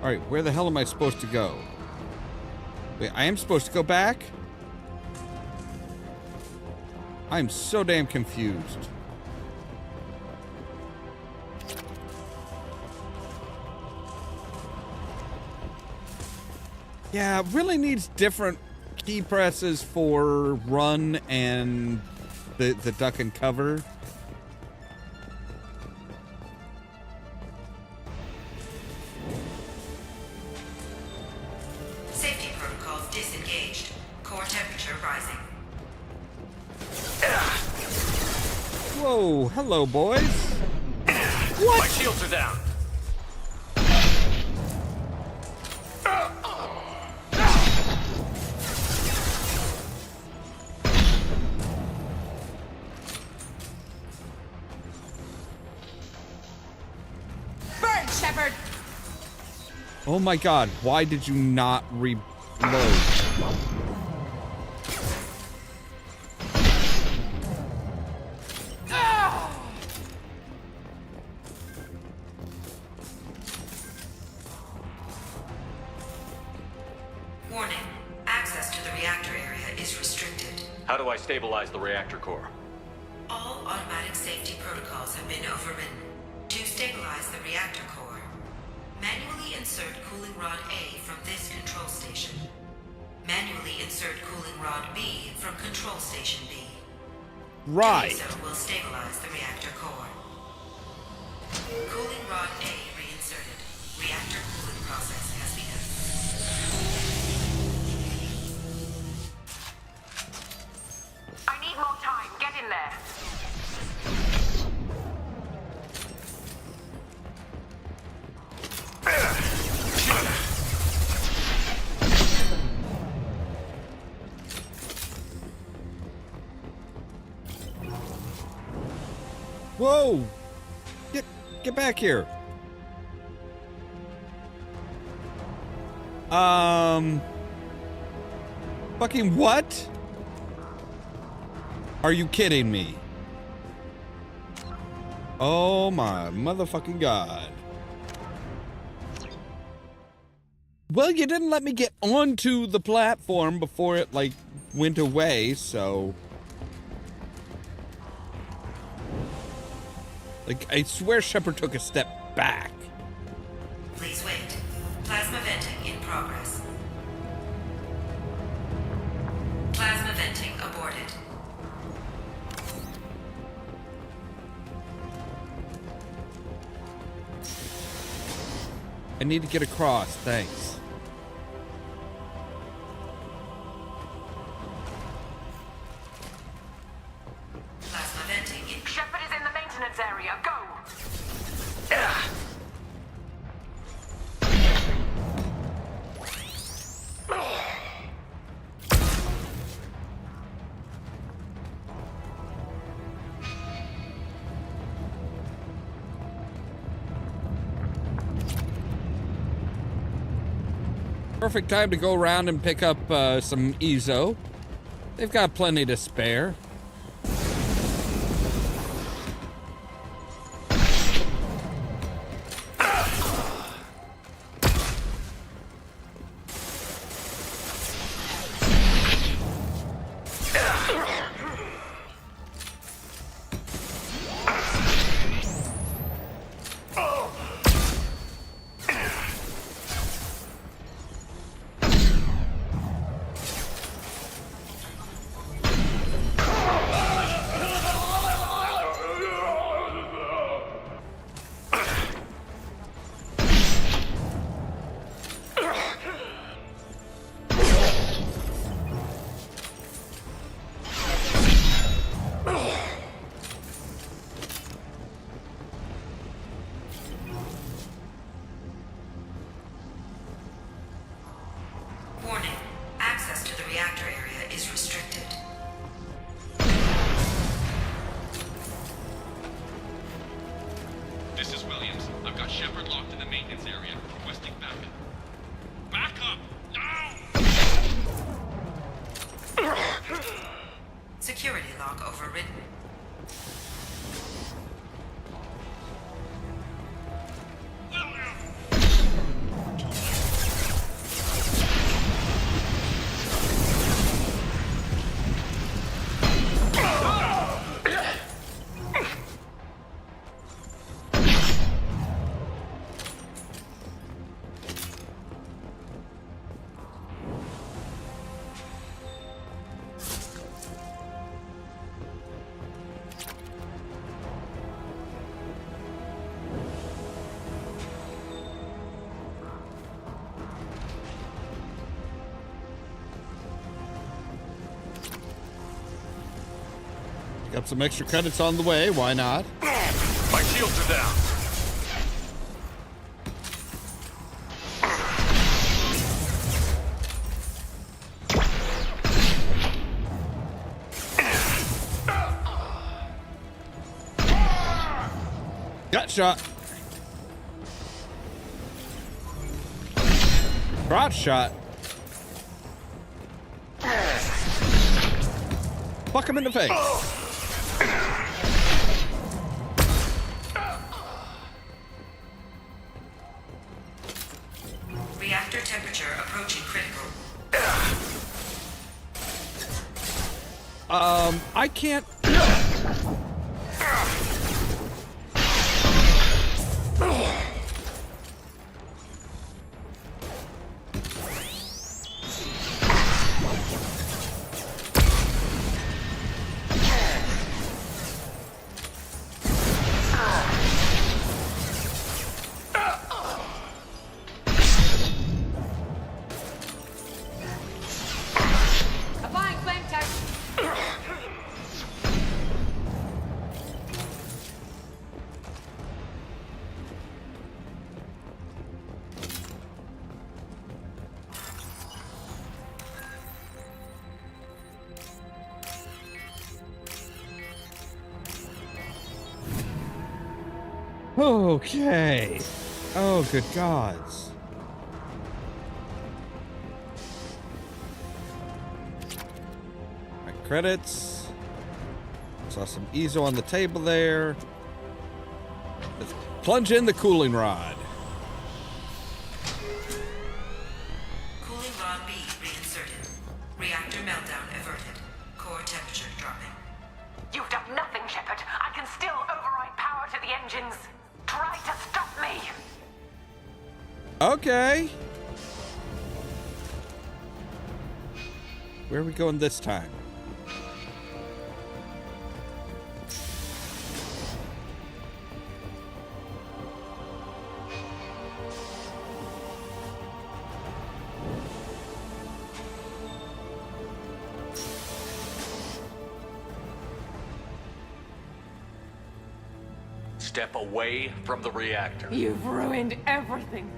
All right, where the hell am I supposed to go? Wait, I am supposed to go back? I'm so damn confused. Yeah, it really needs different key presses for run and the duck and cover. Safety protocols disengaged. Core temperature rising. Whoa, hello, boys. What? My shields are down. Burn, Shepard! Oh my god, why did you not reload? Warning. Access to the reactor area is restricted. How do I stabilize the reactor core? All automatic safety protocols have been overridden. To stabilize the reactor core, manually insert cooling rod A from this control station. Manually insert cooling rod B from control station B. Right. Doing so will stabilize the reactor core. Cooling rod A reinserted. Reactor cooling process has begun. I need more time. Get in there. Whoa! Get back here. Fucking what? Are you kidding me? Oh my motherfucking god. Well, you didn't let me get onto the platform before it, like, went away, so... Like, I swear Shepard took a step back. Please wait. Plasma venting in progress. Plasma venting aborted. I need to get across, thanks. Plasma venting in... Shepard is in the maintenance area. Go! Perfect time to go around and pick up some Ezo. They've got plenty to spare. Security log overridden. Got some extra credits on the way, why not? My shields are down. Got shot. Crotch shot. Fuck him in the face. Reactor temperature approaching critical. I can't. Applying flame tech. Okay. Oh, good gods. Right, credits. Saw some EZO on the table there. Let's plunge in the cooling rod. Cooling rod B reinserted. Reactor meltdown averted. Core temperature dropping. You've done nothing, Shepard. I can still override power to the engines. Try to stop me. Okay. Where are we going this time? Step away from the reactor. You've ruined everything.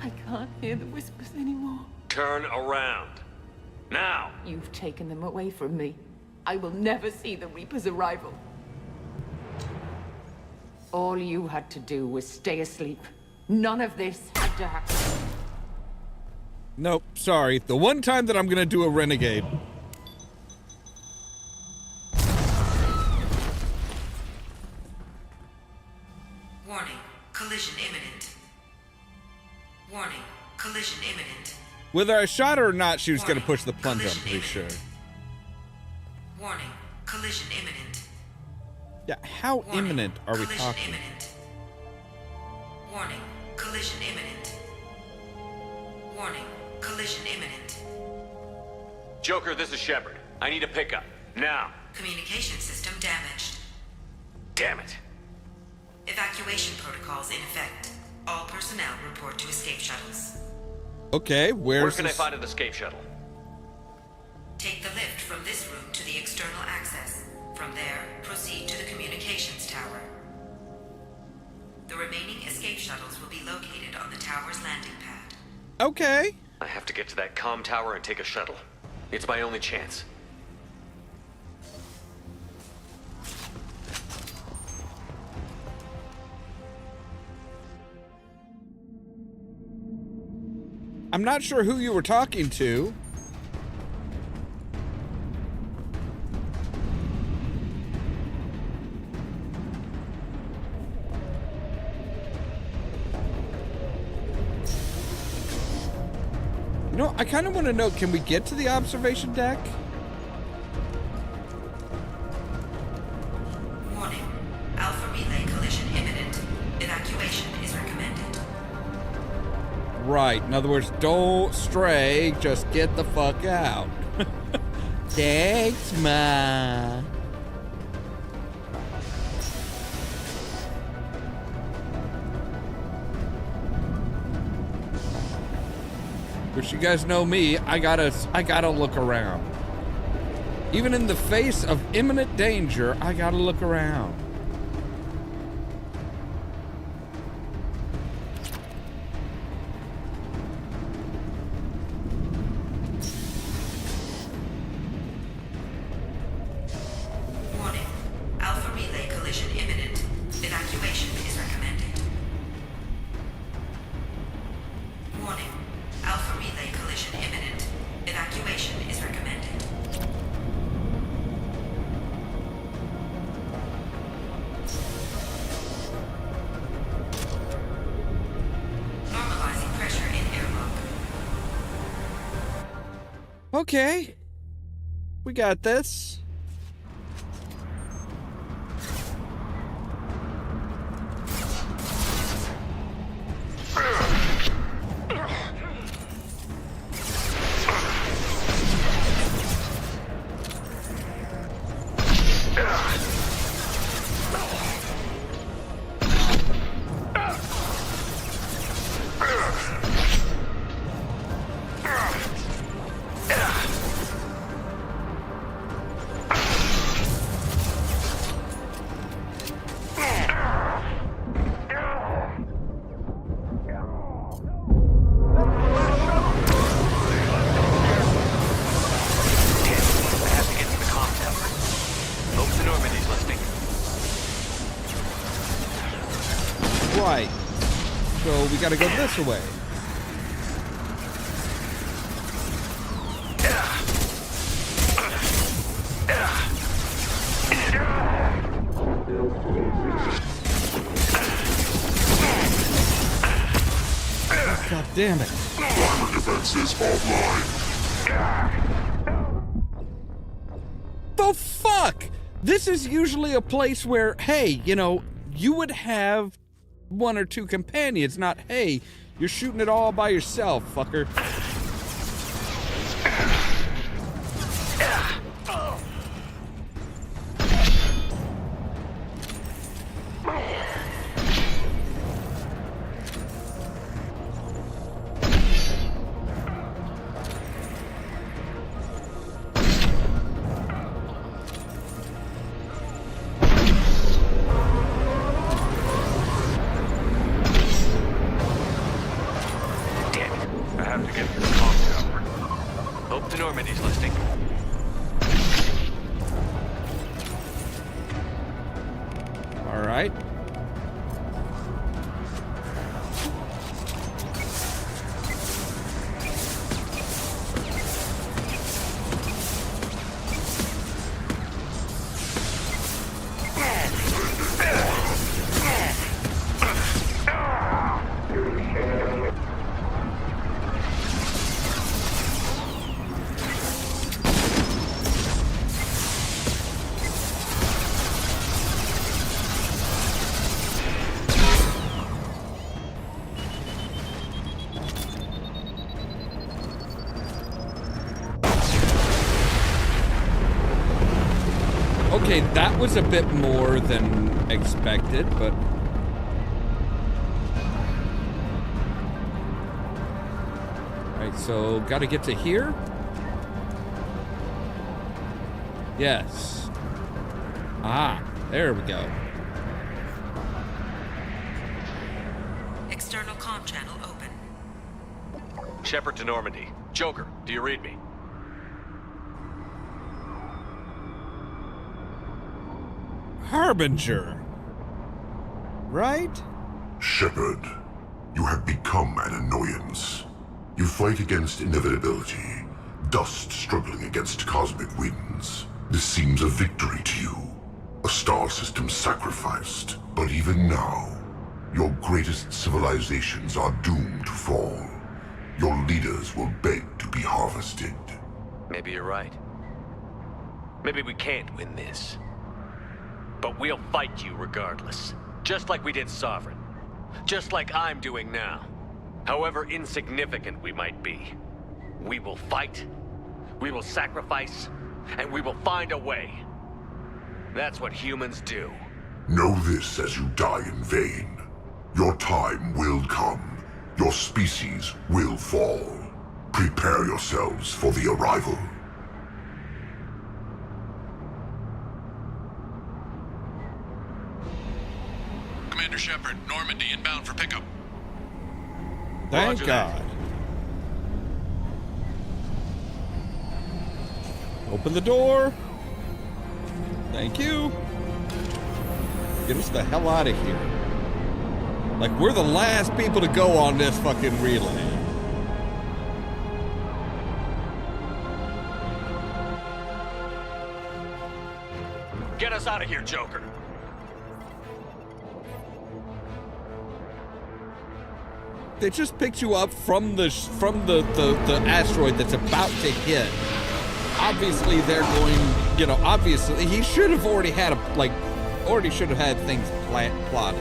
I can't hear the whispers anymore. Turn around. Now! You've taken them away from me. I will never see the Reaper's arrival. All you had to do was stay asleep. None of this had to happen. Nope, sorry. The one time that I'm gonna do a renegade. Warning. Collision imminent. Warning. Collision imminent. Whether I shot her or not, she was gonna push the plunge, I'm pretty sure. Warning. Collision imminent. Yeah, how imminent are we Collision talking? imminent. Warning. Collision imminent. Warning. Collision imminent. Joker, this is Shepard. I need a pickup. Now. Communication system damaged. Damn it. Evacuation protocols in effect. All personnel report to escape shuttles. Okay, Where where's can I this? find an escape shuttle? Take the lift from this room to the external access. From there, proceed to the communications tower. The remaining escape shuttles will be located on the tower's landing pad. Okay. I have to get to that comm tower and take a shuttle. It's my only chance. I'm not sure who you were talking to. know, I kind of want to know, can we get to the observation deck? Warning. Alpha relay collision imminent. Evacuation is recommended. Right. In other words, don't stray. Just get the fuck out. Thanks, Ma. Which you guys know me, I gotta look around. Even in the face of imminent danger, I gotta look around. Warning. Alpha relay collision imminent. Evacuation is recommended. Warning. Alpha relay collision imminent. Evacuation is recommended. Normalizing pressure in airlock. Okay. We got this. Right. So we gotta go this way. God damn it. Armor defenses offline. The fuck? This is usually a place where, hey, you know, you would have one or two companions, not, hey, you're shooting it all by yourself, fucker. Okay, that was a bit more than expected, but... Alright, so gotta get to here? Yes. Ah, there we go. External comm channel open. Shepard to Normandy. Joker, do you read me? Harbinger. Right? Shepard, you have become an annoyance. You fight against inevitability, dust struggling against cosmic winds. This seems a victory to you, a star system sacrificed. But even now, your greatest civilizations are doomed to fall. your leaders will beg to be harvested. Maybe you're right. Maybe we can't win this. But we'll fight you regardless. Just like we did Sovereign. Just like I'm doing now. However insignificant we might be. We will fight, we will sacrifice, and we will find a way. That's what humans do. Know this as you die in vain. Your time will come. Your species will fall. Prepare yourselves for the arrival. Commander Shepard, Normandy inbound for pickup. Thank Roger God. Open the door. Thank you. Get us the hell out of here. Like, we're the last people to go on this fucking relay. Get us out of here, Joker. They just picked you up from the asteroid that's about to hit. Obviously, they're going, you know, obviously, he should have already had already should have had things plotted.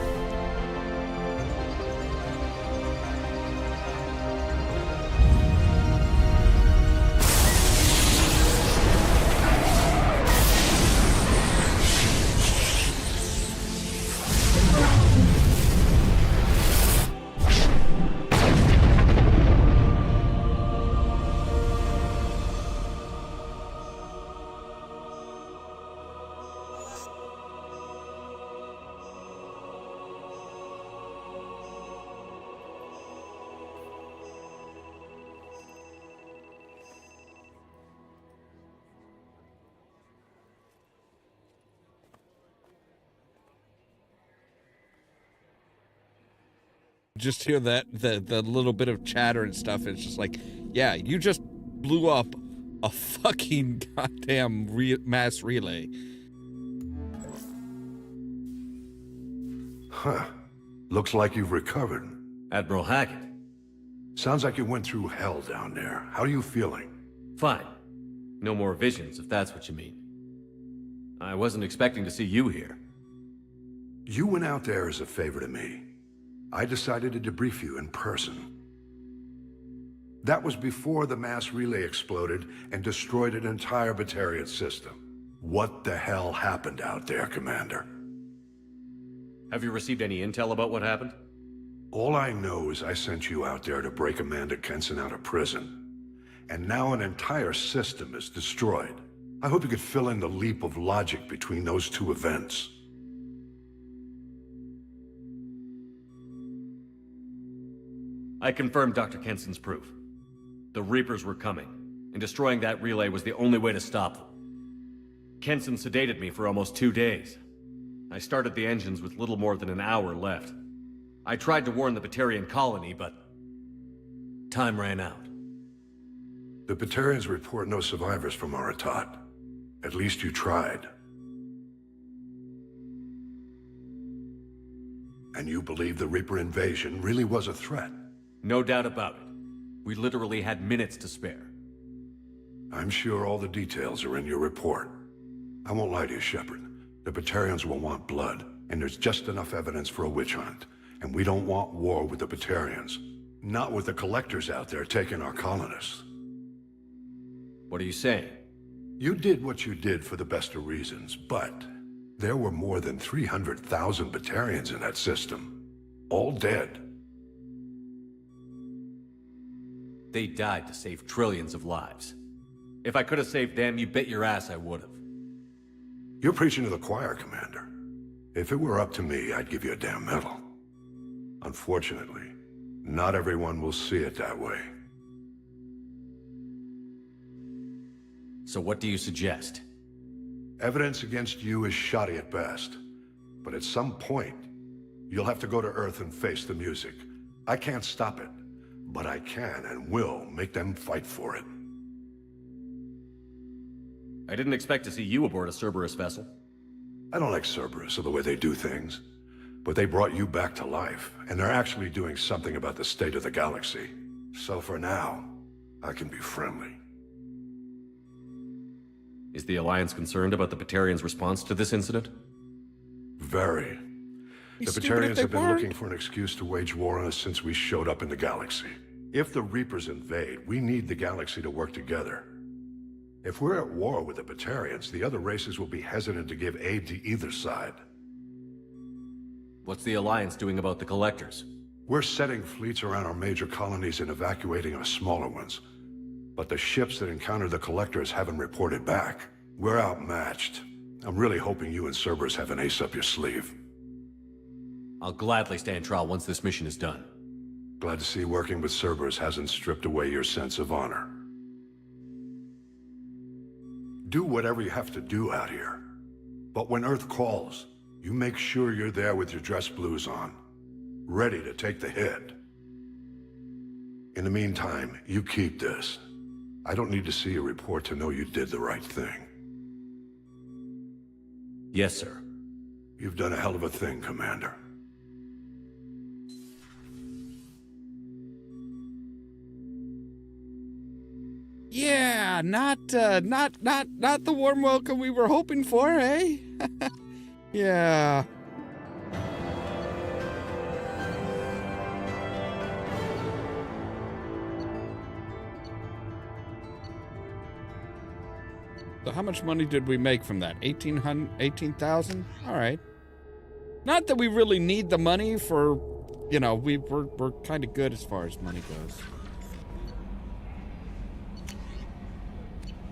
Just hear that the little bit of chatter and stuff. It's just like, yeah, you just blew up a fucking goddamn mass relay. Huh. Looks like you've recovered. Admiral Hackett. Sounds like you went through hell down there. How are you feeling? Fine. No more visions, if that's what you mean. I wasn't expecting to see you here. You went out there as a favor to me. I decided to debrief you in person. That was before the mass relay exploded and destroyed an entire Batarian system. What the hell happened out there, Commander? Have you received any intel about what happened? All I know is I sent you out there to break Amanda Kenson out of prison. And now an entire system is destroyed. I hope you could fill in the leap of logic between those two events. I confirmed Dr. Kenson's proof. The Reapers were coming, and destroying that relay was the only way to stop them. Kenson sedated me for almost 2 days. I started the engines with little more than an hour left. I tried to warn the Batarian colony, but time ran out. The Batarians report no survivors from Aratat. At least you tried. And you believe the Reaper invasion really was a threat? No doubt about it. We literally had minutes to spare. I'm sure all the details are in your report. I won't lie to you, Shepard. The Batarians will want blood, and there's just enough evidence for a witch hunt. And we don't want war with the Batarians. Not with the collectors out there taking our colonists. What are you saying? You did what you did for the best of reasons, but there were more than 300,000 Batarians in that system. All dead. They died to save trillions of lives. If I could have saved them, you bet your ass I would have. You're preaching to the choir, Commander. If it were up to me, I'd give you a damn medal. Unfortunately, not everyone will see it that way. So what do you suggest? Evidence against you is shoddy at best. But at some point, you'll have to go to Earth and face the music. I can't stop it, but I can and will make them fight for it. I didn't expect to see you aboard a Cerberus vessel. I don't like Cerberus or the way they do things. But they brought you back to life, and they're actually doing something about the state of the galaxy. So for now, I can be friendly. Is the Alliance concerned about the Batarians' response to this incident? Very. The Batarians have been looking for an excuse to wage war on us since we showed up in the galaxy. If the Reapers invade, we need the galaxy to work together. If we're at war with the Batarians, the other races will be hesitant to give aid to either side. What's the Alliance doing about the Collectors? We're setting fleets around our major colonies and evacuating our smaller ones. But the ships that encountered the Collectors haven't reported back. We're outmatched. I'm really hoping you and Cerberus have an ace up your sleeve. I'll gladly stand trial once this mission is done. Glad to see working with Cerberus hasn't stripped away your sense of honor. Do whatever you have to do out here. But when Earth calls, you make sure you're there with your dress blues on, ready to take the hit. In the meantime, you keep this. I don't need to see a report to know you did the right thing. Yes, sir. You've done a hell of a thing, Commander. Yeah, not the warm welcome we were hoping for, eh? Yeah. So how much money did we make from that? 18,000? All right. Not that we really need the money for, you know, we're kind of good as far as money goes.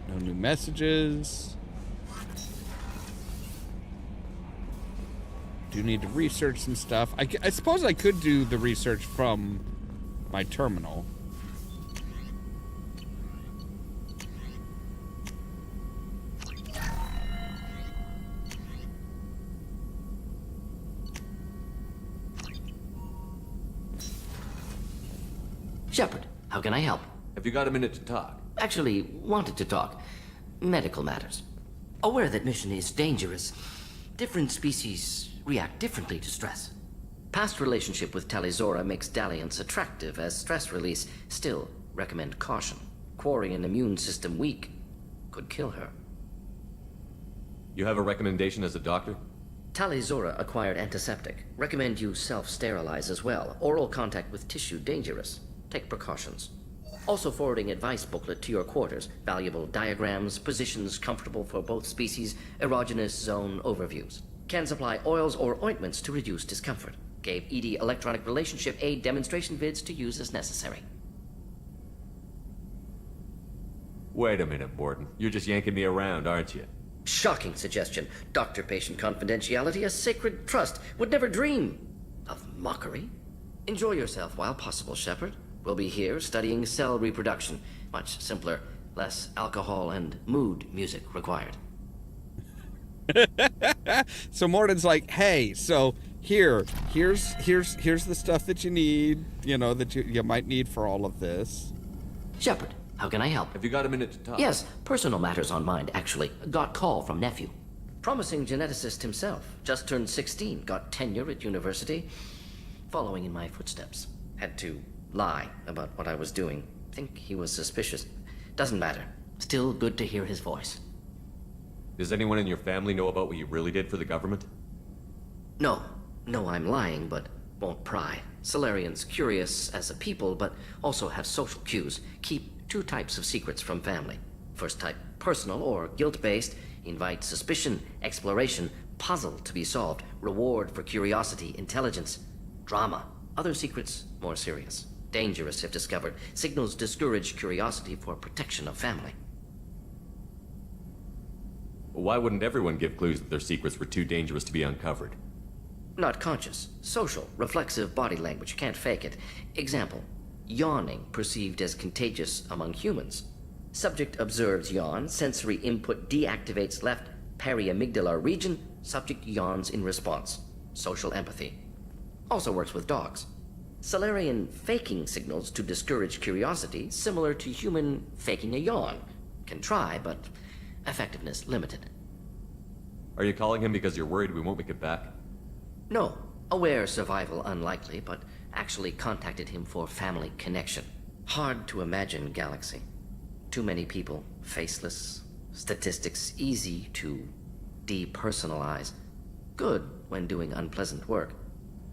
No new messages. Do need to research some stuff. I suppose I could do the research from my terminal. Shepard, how can I help? Have you got a minute to talk? Actually, wanted to talk. Medical matters. Aware that mission is dangerous. Different species react differently to stress. Past relationship with Talizora makes dalliance attractive as stress release. Still, recommend caution. Quarry an immune system weak could kill her. You have a recommendation as a doctor? Talizora acquired antiseptic. Recommend you self-sterilize as well. Oral contact with tissue dangerous. Take precautions. Also forwarding advice booklet to your quarters. Valuable diagrams, positions comfortable for both species, erogenous zone overviews. Can supply oils or ointments to reduce discomfort. Gave ED electronic relationship aid demonstration vids to use as necessary. Wait a minute, Borden. You're just yanking me around, aren't you? Shocking suggestion. Doctor-patient confidentiality, a sacred trust. Would never dream of mockery. Enjoy yourself while possible, Shepard. We'll be here studying cell reproduction. Much simpler, less alcohol and mood music required. So Morden's like, hey, so here's the stuff that you need, you know, that you might need for all of this. Shepard, how can I help? Have you got a minute to talk? Yes, personal matters on mind, actually. Got call from nephew. Promising geneticist himself. Just turned 16, got tenure at university. Following in my footsteps. Had to lie about what I was doing. Think he was suspicious. Doesn't matter. Still good to hear his voice. Does anyone in your family know about what you really did for the government? No. No, I'm lying, but won't pry. Solarians curious as a people, but also have social cues. Keep two types of secrets from family. First type, personal or guilt-based. Invite suspicion, exploration, puzzle to be solved. Reward for curiosity, intelligence. Drama. Other secrets, more serious. Dangerous if discovered. Signals discourage curiosity for protection of family. Why wouldn't everyone give clues that their secrets were too dangerous to be uncovered? Not conscious. Social, reflexive body language. Can't fake it. Example. Yawning perceived as contagious among humans. Subject observes yawn. Sensory input deactivates left periamygdalar region. Subject yawns in response. Social empathy. Also works with dogs. Solarian faking signals to discourage curiosity, similar to human faking a yawn. Can try, but effectiveness limited. Are you calling him because you're worried we won't make it back? No. Aware survival unlikely, but actually contacted him for family connection. Hard to imagine, Galaxy. Too many people, faceless, statistics easy to depersonalize. Good when doing unpleasant work.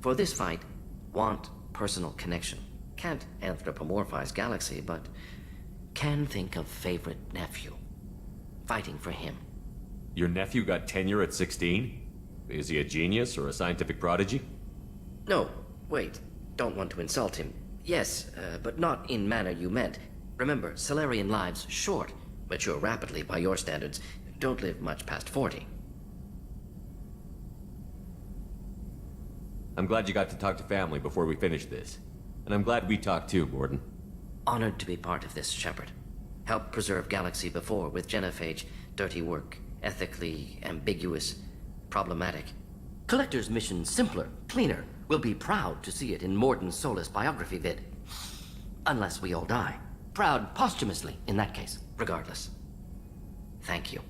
For this fight, want personal connection. Can't anthropomorphize Galaxy, but can think of favorite nephew. Fighting for him. Your nephew got tenure at 16? Is he a genius or a scientific prodigy? No, wait. Don't want to insult him. Yes, but not in manner you meant. Remember, Solarian lives short, mature rapidly by your standards, don't live much past 40. I'm glad you got to talk to family before we finish this. And I'm glad we talked too, Gordon. Honored to be part of this, Shepard. Helped preserve Galaxy before with Genophage. Dirty work, ethically ambiguous, problematic. Collector's mission simpler, cleaner. We'll be proud to see it in Mordin's Solus biography vid. Unless we all die. Proud posthumously, in that case, regardless. Thank you.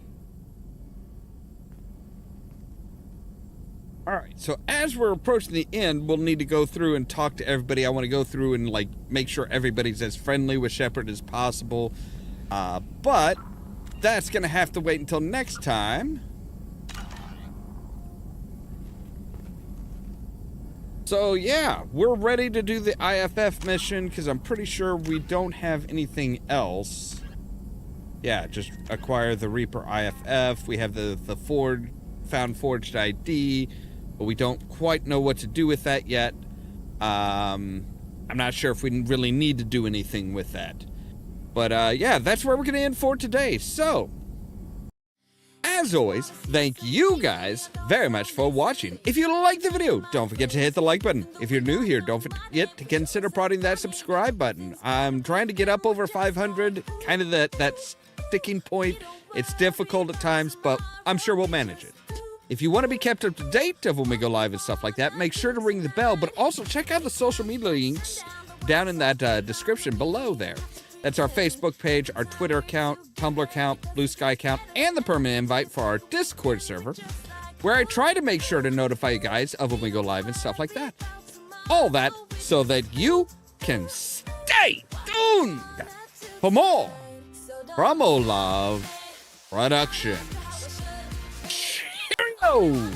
All right, so as we're approaching the end, we'll need to go through and talk to everybody. I want to go through and, like, make sure everybody's as friendly with Shepard as possible. But that's going to have to wait until next time. So, yeah, we're ready to do the IFF mission because I'm pretty sure we don't have anything else. Yeah, just acquire the Reaper IFF. We have the found forged ID, but we don't quite know what to do with that yet. I'm not sure if we really need to do anything with that. But, yeah, that's where we're going to end for today. So, as always, thank you guys very much for watching. If you liked the video, don't forget to hit the like button. If you're new here, don't forget to consider prodding that subscribe button. I'm trying to get up over 500, kind of that sticking point. It's difficult at times, but I'm sure we'll manage it. If you want to be kept up to date of when we go live and stuff like that, make sure to ring the bell, but also check out the social media links down in that description below there. That's our Facebook page, our Twitter account, Tumblr account, Blue Sky account, and the permanent invite for our Discord server, where I try to make sure to notify you guys of when we go live and stuff like that. All that so that you can stay tuned for more from Ollamh Productions. Cheerio!